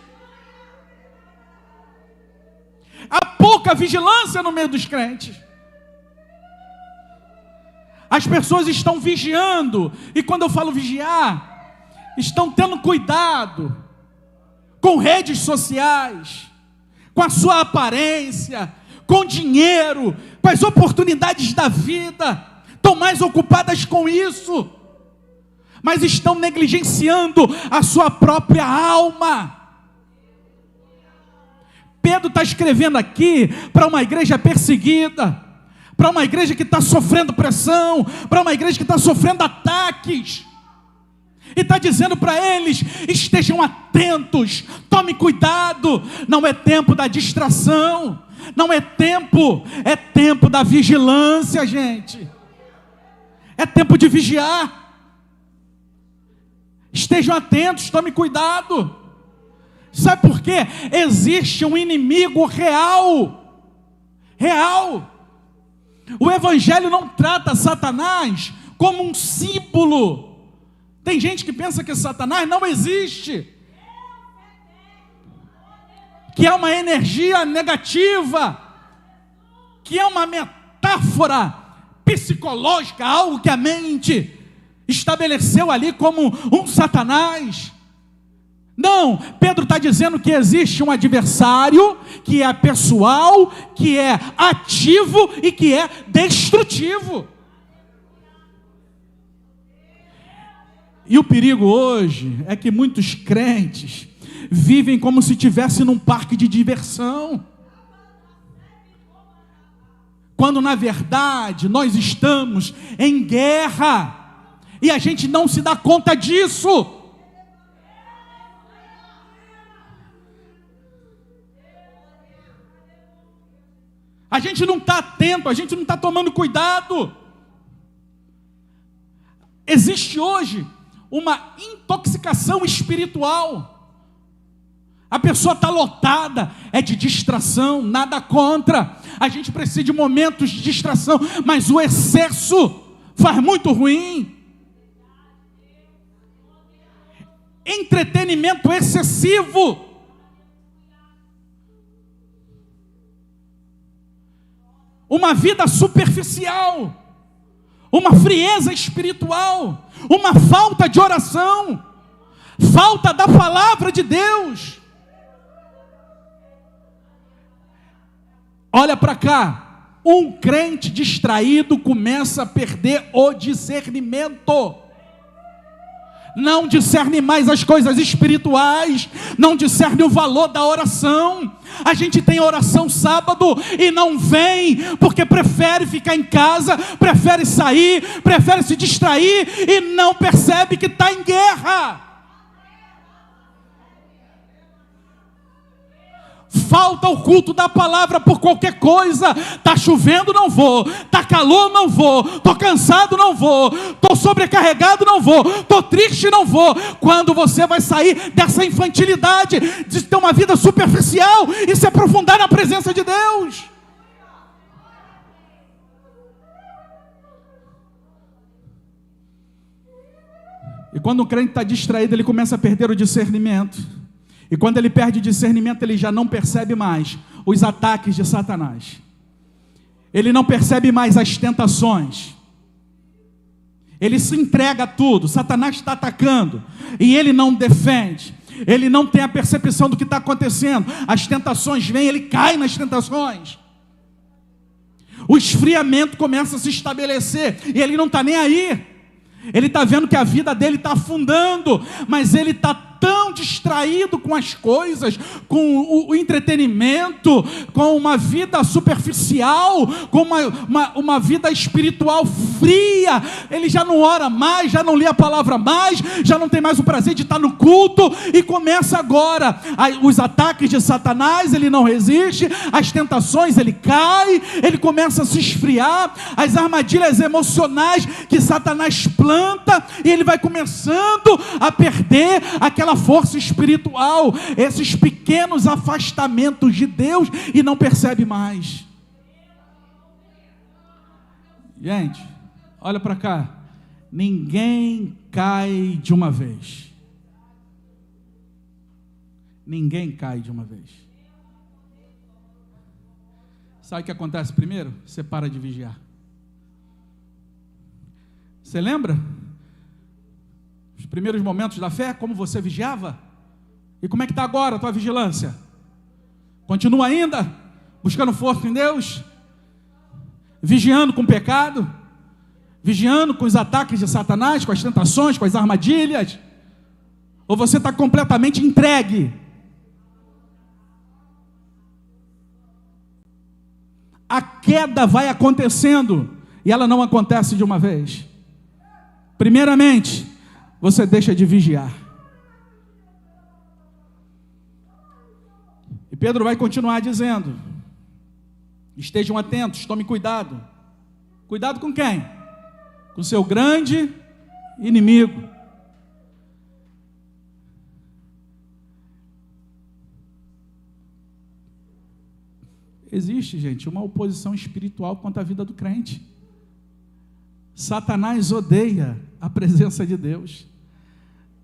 Há pouca vigilância no meio dos crentes. As pessoas estão vigiando, e quando eu falo vigiar, estão tendo cuidado com redes sociais, com a sua aparência, com dinheiro, com as oportunidades da vida, estão mais ocupadas com isso, mas estão negligenciando a sua própria alma. Pedro está escrevendo aqui para uma igreja perseguida, para uma igreja que está sofrendo pressão, para uma igreja que está sofrendo ataques, e está dizendo para eles: estejam atentos, tome cuidado, não é tempo da distração, não é tempo, é tempo da vigilância, gente, é tempo de vigiar, estejam atentos, tome cuidado. Sabe por quê? Existe um inimigo real, o Evangelho não trata Satanás como um símbolo. Tem gente que pensa que Satanás não existe, que é uma energia negativa, que é uma metáfora psicológica, algo que a mente estabeleceu ali como um Satanás. Não, Pedro está dizendo que existe um adversário que é pessoal, que é ativo e que é destrutivo. E o perigo hoje é que muitos crentes vivem como se estivessem num parque de diversão, quando na verdade nós estamos em guerra, e a gente não se dá conta disso. A gente não está atento, a gente não está tomando cuidado. Existe hoje uma intoxicação espiritual. A pessoa está lotada, é de distração, nada contra. A gente precisa de momentos de distração, mas o excesso faz muito ruim. Entretenimento excessivo. Uma vida superficial, uma frieza espiritual, uma falta de oração, falta da palavra de Deus. Olha para cá, um crente distraído começa a perder o discernimento. Não discerne mais as coisas espirituais, não discerne o valor da oração. A gente tem oração sábado e não vem, porque prefere ficar em casa, prefere sair, prefere se distrair e não percebe que está em guerra. Falta o culto da palavra por qualquer coisa. Está chovendo, não vou. Está calor, não vou. Estou cansado, não vou. Estou sobrecarregado, não vou. Estou triste, não vou. Quando você vai sair dessa infantilidade de ter uma vida superficial e se aprofundar na presença de Deus? E quando o crente está distraído, ele começa a perder o discernimento. E quando ele perde o discernimento, ele já não percebe mais os ataques de Satanás. Ele não percebe mais as tentações. Ele se entrega a tudo. Satanás está atacando e ele não defende. Ele não tem a percepção do que está acontecendo. As tentações vêm, ele cai nas tentações. O esfriamento começa a se estabelecer e ele não está nem aí. Ele está vendo que a vida dele está afundando, mas ele está tão distraído com as coisas, com o entretenimento, com uma vida superficial, com uma vida espiritual fria. Ele já não ora mais, já não lê a palavra mais, já não tem mais o prazer de estar no culto, e começa agora os ataques de Satanás. Ele não resiste, as tentações, ele cai, ele começa a se esfriar, as armadilhas emocionais que Satanás planta, e ele vai começando a perder aquela força espiritual, esses pequenos afastamentos de Deus, e não percebe mais. Gente, olha para cá, ninguém cai de uma vez. Ninguém cai de uma vez. Sabe o que acontece primeiro? Você para de vigiar. Você lembra? Os primeiros momentos da fé, como você vigiava? E como é que está agora a tua vigilância? Continua ainda buscando força em Deus? Vigiando com o pecado? Vigiando com os ataques de Satanás, com as tentações, com as armadilhas? Ou você está completamente entregue? A queda vai acontecendo, e ela não acontece de uma vez. Primeiramente, você deixa de vigiar. E Pedro vai continuar dizendo: estejam atentos, tome cuidado. Cuidado com quem? Com seu grande inimigo. Existe, gente, uma oposição espiritual contra a vida do crente. Satanás odeia a presença de Deus.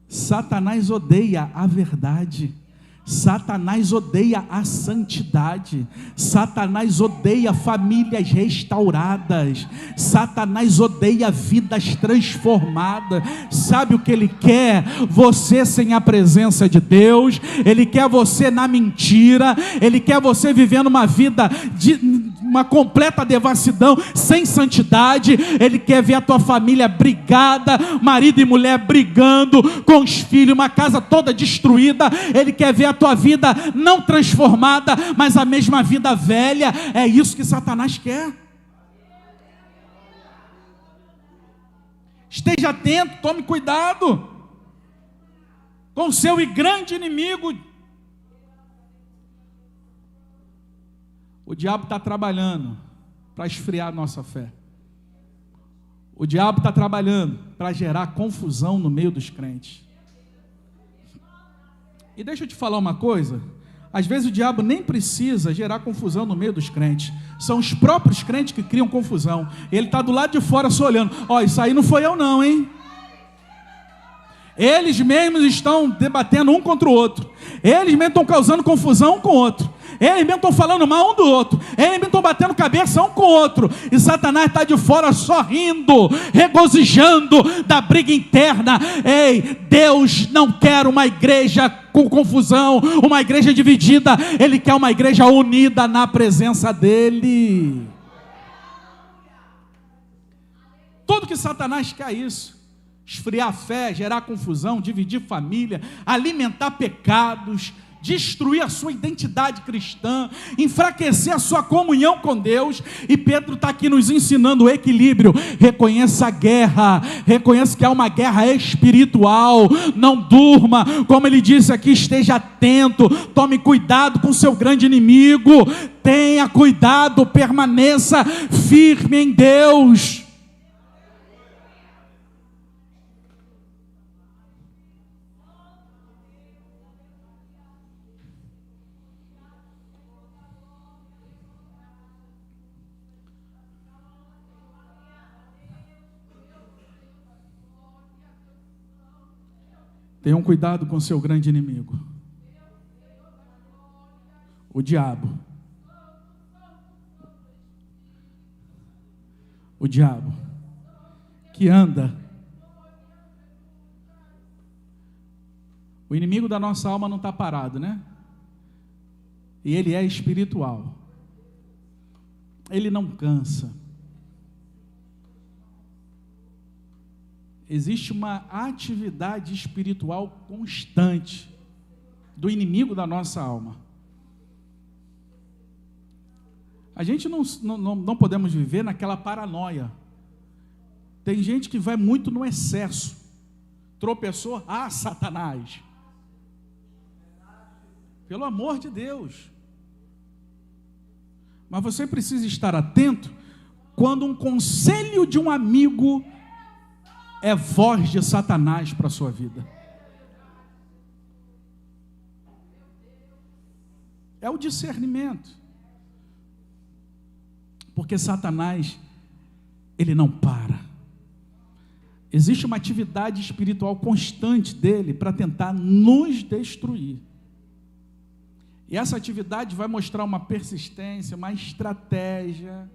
Satanás odeia a verdade. Satanás odeia a santidade, Satanás odeia famílias restauradas, Satanás odeia vidas transformadas. Sabe o que ele quer? Você sem a presença de Deus, ele quer você na mentira, ele quer você vivendo uma vida de uma completa devassidão, sem santidade. Ele quer ver a tua família brigada, marido e mulher brigando com os filhos, uma casa toda destruída. Ele quer ver a tua vida não transformada, mas a mesma vida velha. É isso que Satanás quer. Esteja atento, tome cuidado com o seu grande inimigo. O diabo está trabalhando para esfriar a nossa fé. O diabo está trabalhando para gerar confusão no meio dos crentes. E deixa eu te falar uma coisa. Às vezes o diabo nem precisa gerar confusão no meio dos crentes. São os próprios crentes que criam confusão. Ele está do lado de fora só olhando. Ó, isso aí não foi eu não, hein? Eles mesmos estão debatendo um contra o outro. Eles mesmos estão causando confusão um com o outro. Eles mesmos estão falando mal um do outro. Eles mesmos estão batendo cabeça um com o outro. E Satanás está de fora só rindo, regozijando da briga interna. Ei, Deus não quer uma igreja com confusão, uma igreja dividida. Ele quer uma igreja unida na presença dEle. Tudo que Satanás quer é isso. Esfriar a fé, gerar confusão, dividir família, alimentar pecados, destruir a sua identidade cristã, enfraquecer a sua comunhão com Deus. E Pedro está aqui nos ensinando o equilíbrio. Reconheça a guerra, reconheça que há uma guerra espiritual. Não durma, como ele disse aqui, esteja atento, tome cuidado com o seu grande inimigo, tenha cuidado, permaneça firme em Deus. Tenham cuidado com o seu grande inimigo, o diabo. O diabo que anda. O inimigo da nossa alma não está parado, né? E ele é espiritual. Ele não cansa. Existe uma atividade espiritual constante do inimigo da nossa alma. A gente não podemos viver naquela paranoia. Tem gente que vai muito no excesso. Tropeçou, Satanás. Pelo amor de Deus. Mas você precisa estar atento quando um conselho de um amigo é voz de Satanás para a sua vida. É o discernimento. Porque Satanás, ele não para. Existe uma atividade espiritual constante dele para tentar nos destruir. E essa atividade vai mostrar uma persistência, uma estratégia.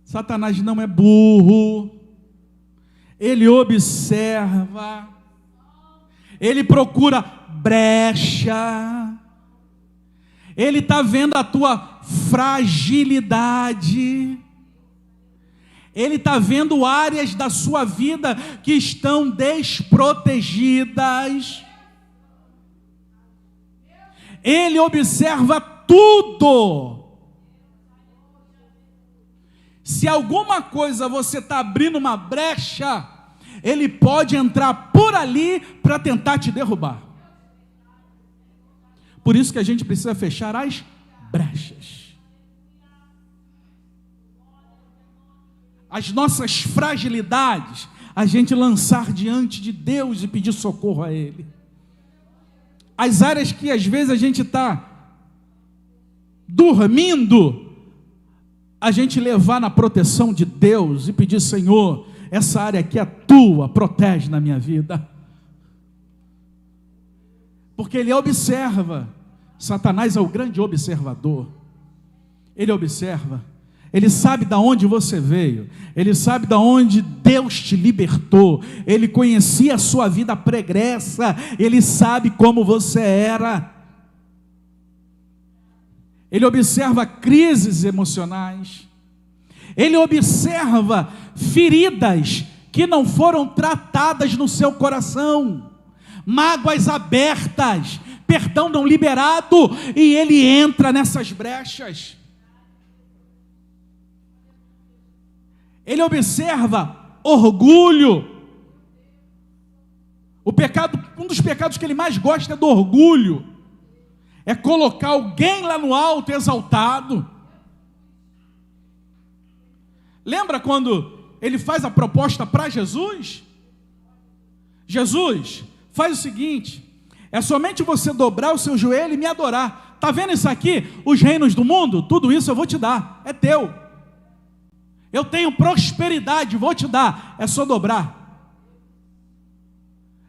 Satanás não é burro. Ele observa, ele procura brecha, ele está vendo a tua fragilidade, ele está vendo áreas da sua vida que estão desprotegidas, ele observa tudo. Se alguma coisa você está abrindo uma brecha, ele pode entrar por ali para tentar te derrubar. Por isso que a gente precisa fechar as brechas. As nossas fragilidades, a gente lançar diante de Deus e pedir socorro a Ele. As áreas que às vezes a gente está dormindo, a gente levar na proteção de Deus e pedir: Senhor, essa área aqui é tua, protege na minha vida. Porque ele observa. Satanás é o grande observador. Ele observa. Ele sabe de onde você veio. Ele sabe de onde Deus te libertou. Ele conhecia a sua vida pregressa. Ele sabe como você era. Ele observa crises emocionais. Ele observa feridas que não foram tratadas no seu coração. Mágoas abertas. Perdão não liberado. E ele entra nessas brechas. Ele observa orgulho. Um dos pecados que ele mais gosta é do orgulho. É colocar alguém lá no alto, exaltado. Lembra quando ele faz a proposta para Jesus? Jesus, faz o seguinte: é somente você dobrar o seu joelho e me adorar. Está vendo isso aqui? Os reinos do mundo, tudo isso eu vou te dar, é teu. Eu tenho prosperidade, vou te dar. É só dobrar.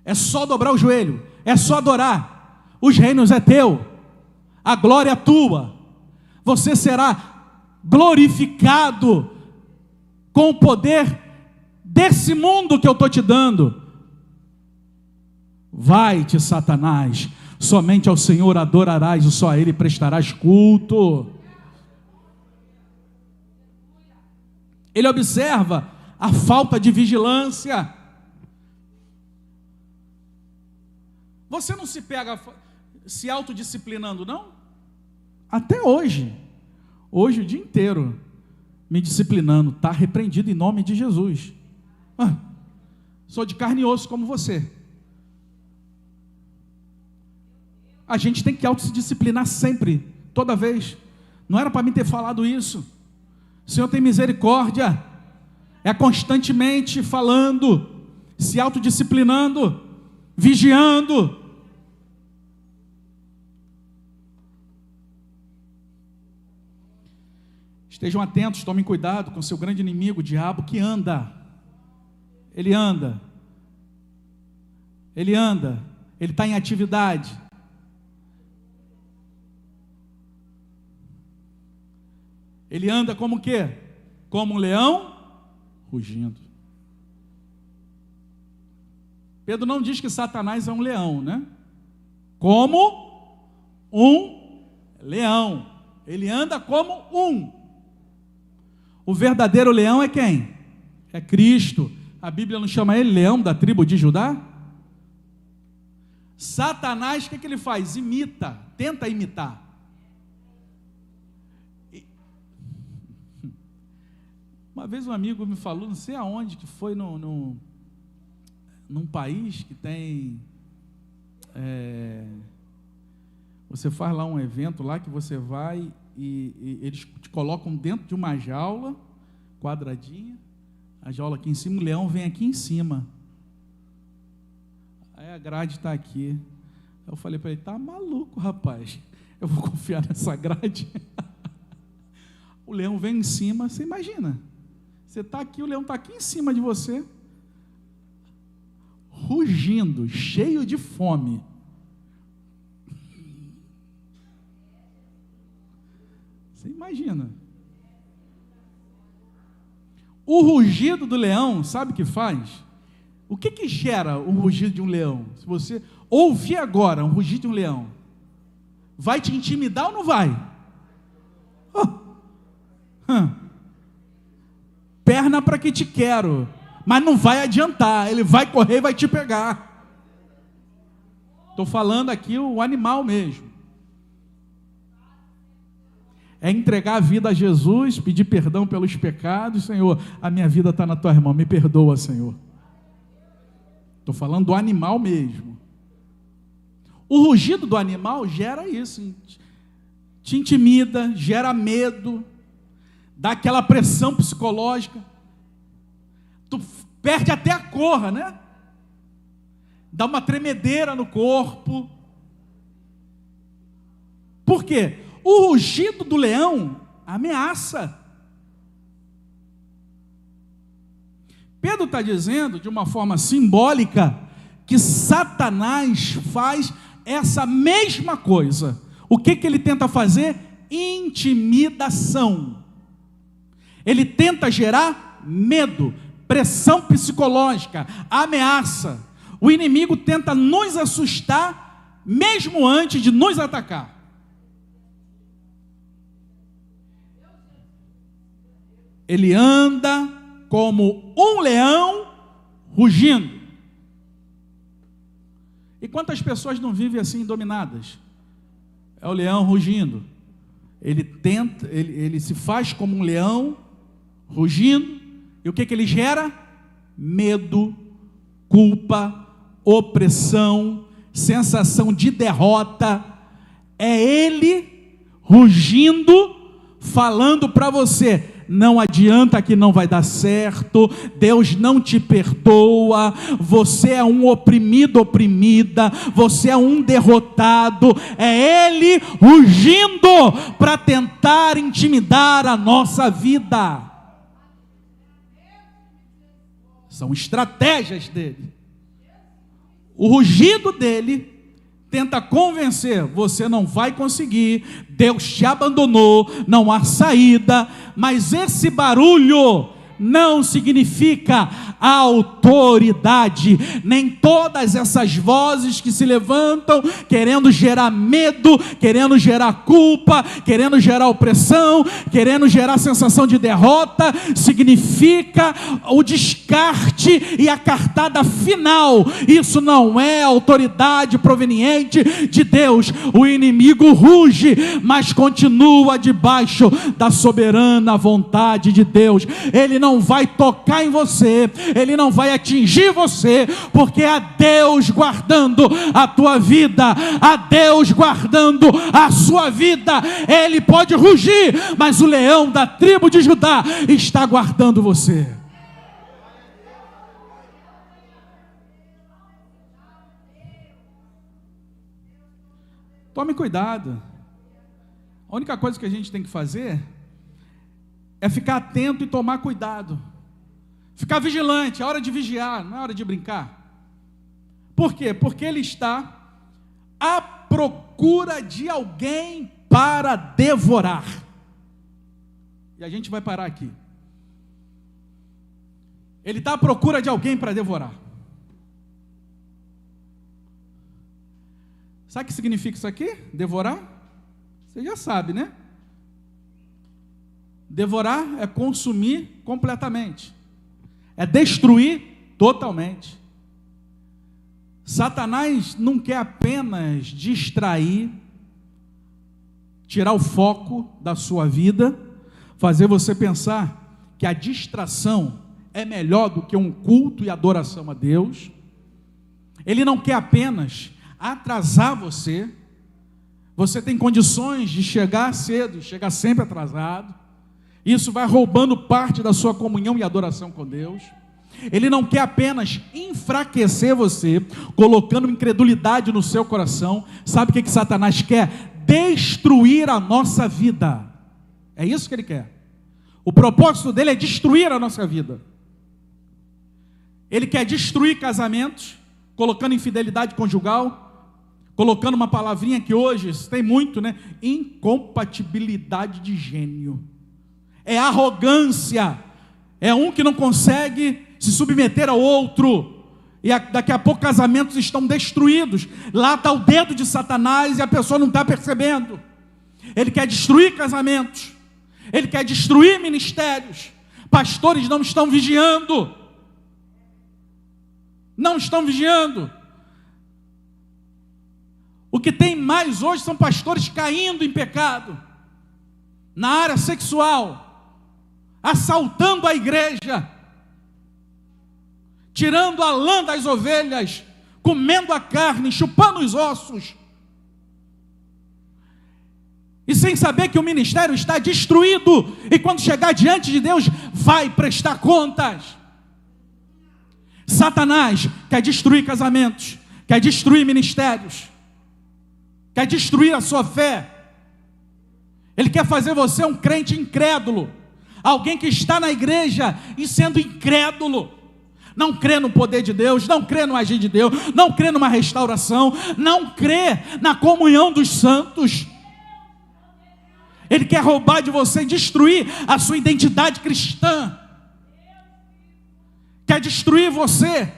É só dobrar o joelho. É só adorar. Os reinos é teu. A glória é tua. Você será glorificado com o poder desse mundo que eu estou te dando. Vai-te, Satanás. Somente ao Senhor adorarás e só a Ele prestarás culto. Ele observa a falta de vigilância. Você não se pega se autodisciplinando, não? Até hoje. Hoje o dia inteiro me disciplinando. Está repreendido em nome de Jesus. Sou de carne e osso como você. A gente tem que auto-se-disciplinar sempre, toda vez. Não era para mim ter falado isso. O Senhor tem misericórdia. É constantemente falando, se autodisciplinando, vigiando. Estejam atentos, tomem cuidado com seu grande inimigo, o diabo, que anda. Ele anda. Ele anda. Ele está em atividade. Ele anda como o quê? Como um leão rugindo. Pedro não diz que Satanás é um leão, né? Como um leão. Ele anda como um. O verdadeiro leão é quem? É Cristo. A Bíblia não chama ele leão da tribo de Judá? Satanás, o que ele faz? Imita, tenta imitar. Uma vez um amigo me falou, não sei aonde, que foi num país que tem, você faz lá um evento lá que você vai e eles te colocam dentro de uma jaula, quadradinha, a jaula aqui em cima, o leão vem aqui em cima. Aí a grade está aqui. Aí eu falei para ele, tá maluco, rapaz, eu vou confiar nessa grade? O leão vem em cima, você imagina. Você está aqui, o leão está aqui em cima de você, rugindo, cheio de fome. Você imagina. O rugido do leão, sabe o que faz? O que gera o rugido de um leão? Se você ouvir agora um rugido de um leão, vai te intimidar ou não vai? Perna para que te quero, mas não vai adiantar, ele vai correr e vai te pegar. Estou falando aqui o animal mesmo. É entregar a vida a Jesus, pedir perdão pelos pecados. Senhor, a minha vida está na tua mão, me perdoa, Senhor. Estou falando do animal mesmo. O rugido do animal gera isso, te intimida, gera medo, dá aquela pressão psicológica, tu perde até a cor, né? Dá uma tremedeira no corpo. Por quê? O rugido do leão ameaça. Pedro está dizendo, de uma forma simbólica, que Satanás faz essa mesma coisa. O que ele tenta fazer? Intimidação. Ele tenta gerar medo, pressão psicológica, ameaça. O inimigo tenta nos assustar mesmo antes de nos atacar. Ele anda como um leão rugindo. E quantas pessoas não vivem assim, dominadas? É o leão rugindo. Ele se faz como um leão rugindo. E o que ele gera? Medo, culpa, opressão, sensação de derrota. É ele rugindo, falando para você: não adianta, que não vai dar certo, Deus não te perdoa, você é um oprimido, oprimida, você é um derrotado. É ele rugindo para tentar intimidar a nossa vida. São estratégias dele. O rugido dele tenta convencer: você não vai conseguir, Deus te abandonou, não há saída. Mas esse barulho não significa autoridade. Nem todas essas vozes que se levantam querendo gerar medo, querendo gerar culpa, querendo gerar opressão, querendo gerar sensação de derrota, significa o descarte e a cartada final. Isso não é autoridade proveniente de Deus. O inimigo ruge, mas continua debaixo da soberana vontade de Deus. Ele não vai tocar em você, ele não vai atingir você, porque há Deus guardando a tua vida, há Deus guardando a sua vida. Ele pode rugir, mas o leão da tribo de Judá está guardando você. Tome cuidado. A única coisa que a gente tem que fazer é ficar atento e tomar cuidado. Ficar vigilante, é hora de vigiar, não é hora de brincar. Por quê? Porque ele está à procura de alguém para devorar. E a gente vai parar aqui. Ele está à procura de alguém para devorar. Sabe o que significa isso aqui? Devorar? Você já sabe, né? Devorar é consumir completamente, é destruir totalmente. Satanás não quer apenas distrair, tirar o foco da sua vida, fazer você pensar que a distração é melhor do que um culto e adoração a Deus. Ele não quer apenas atrasar você. Você tem condições de chegar cedo, chegar sempre atrasado. Isso vai roubando parte da sua comunhão e adoração com Deus. Ele não quer apenas enfraquecer você, colocando incredulidade no seu coração. Sabe o que Satanás quer? Destruir a nossa vida. É isso que ele quer. O propósito dele é destruir a nossa vida. Ele quer destruir casamentos, colocando infidelidade conjugal, colocando uma palavrinha que hoje tem muito, né? Incompatibilidade de gênio. É arrogância, é um que não consegue se submeter ao outro, e daqui a pouco casamentos estão destruídos. Lá está o dedo de Satanás e a pessoa não está percebendo. Ele quer destruir casamentos, ele quer destruir ministérios. Pastores não estão vigiando, não estão vigiando. O que tem mais hoje são pastores caindo em pecado, na área sexual, assaltando a igreja, tirando a lã das ovelhas, comendo a carne, chupando os ossos, e sem saber que o ministério está destruído, e quando chegar diante de Deus, vai prestar contas. Satanás quer destruir casamentos, quer destruir ministérios, quer destruir a sua fé. Ele quer fazer você um crente incrédulo, alguém que está na igreja e sendo incrédulo. não crê no poder de Deus, não crê no agir de Deus, não crê numa restauração, não crê na comunhão dos santos. Ele quer roubar de você e destruir a sua identidade cristã. Quer destruir você,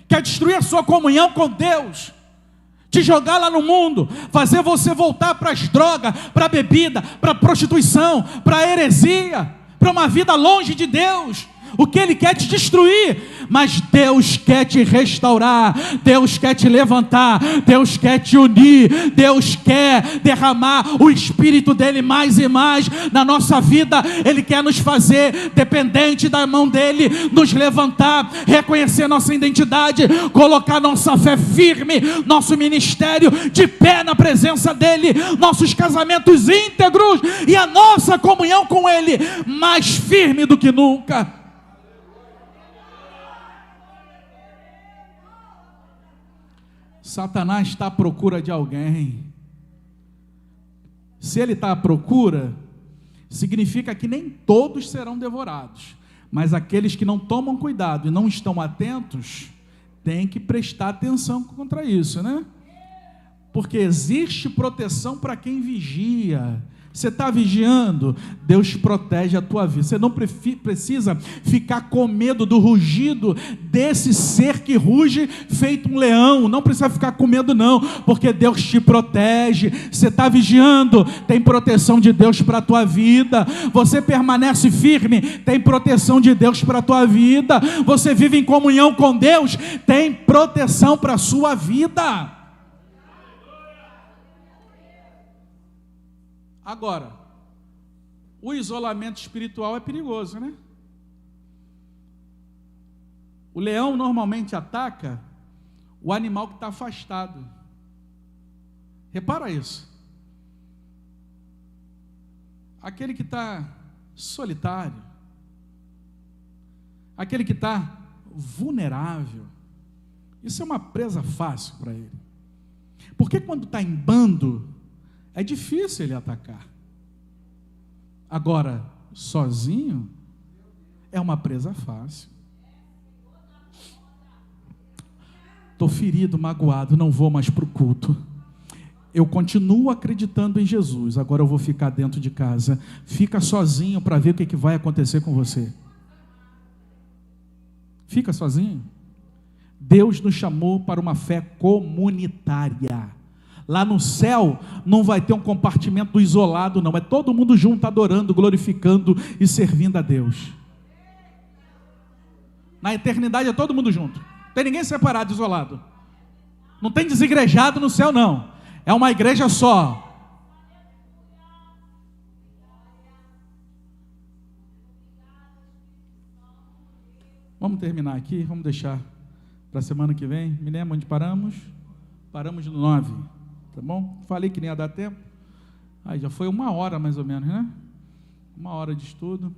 quer destruir a sua comunhão com Deus, te jogar lá no mundo, fazer você voltar para as drogas, para a bebida, para a prostituição, para a heresia, para uma vida longe de Deus. O que Ele quer te destruir, mas Deus quer te restaurar, Deus quer te levantar, Deus quer te unir, Deus quer derramar o Espírito dEle mais e mais na nossa vida. Ele quer nos fazer dependente da mão dEle, nos levantar, reconhecer nossa identidade, colocar nossa fé firme, nosso ministério de pé na presença dEle, nossos casamentos íntegros e a nossa comunhão com Ele mais firme do que nunca. Satanás está à procura de alguém. Se ele está à procura, significa que nem todos serão devorados, mas aqueles que não tomam cuidado e não estão atentos, têm que prestar atenção contra isso, né? Porque existe proteção para quem vigia. Você está vigiando, Deus protege a tua vida. Você não precisa ficar com medo do rugido desse ser que ruge feito um leão. Não precisa ficar com medo não, porque Deus te protege. Você está vigiando, tem proteção de Deus para a tua vida. Você permanece firme, tem proteção de Deus para a tua vida. Você vive em comunhão com Deus, tem proteção para a sua vida. Agora, o isolamento espiritual é perigoso, né? O leão normalmente ataca o animal que está afastado. Repara isso. Aquele que está solitário, aquele que está vulnerável, isso é uma presa fácil para ele. Porque quando está em bando, é difícil ele atacar. Agora, sozinho, é uma presa fácil. Estou ferido, magoado, não vou mais para o culto. Eu continuo acreditando em Jesus, agora eu vou ficar dentro de casa. Fica sozinho para ver o que vai acontecer com você. Fica sozinho. Deus nos chamou para uma fé comunitária. Lá no céu não vai ter um compartimento do isolado não, é todo mundo junto adorando, glorificando e servindo a Deus. Na eternidade é todo mundo junto, não tem ninguém separado, isolado. Não tem desigrejado no céu não, é uma igreja só. Vamos terminar aqui, vamos deixar para a semana que vem. Me lembra onde paramos? Paramos no 9. Tá bom? Falei que nem ia dar tempo. Aí já foi 1 hora mais ou menos, né? 1 hora de estudo.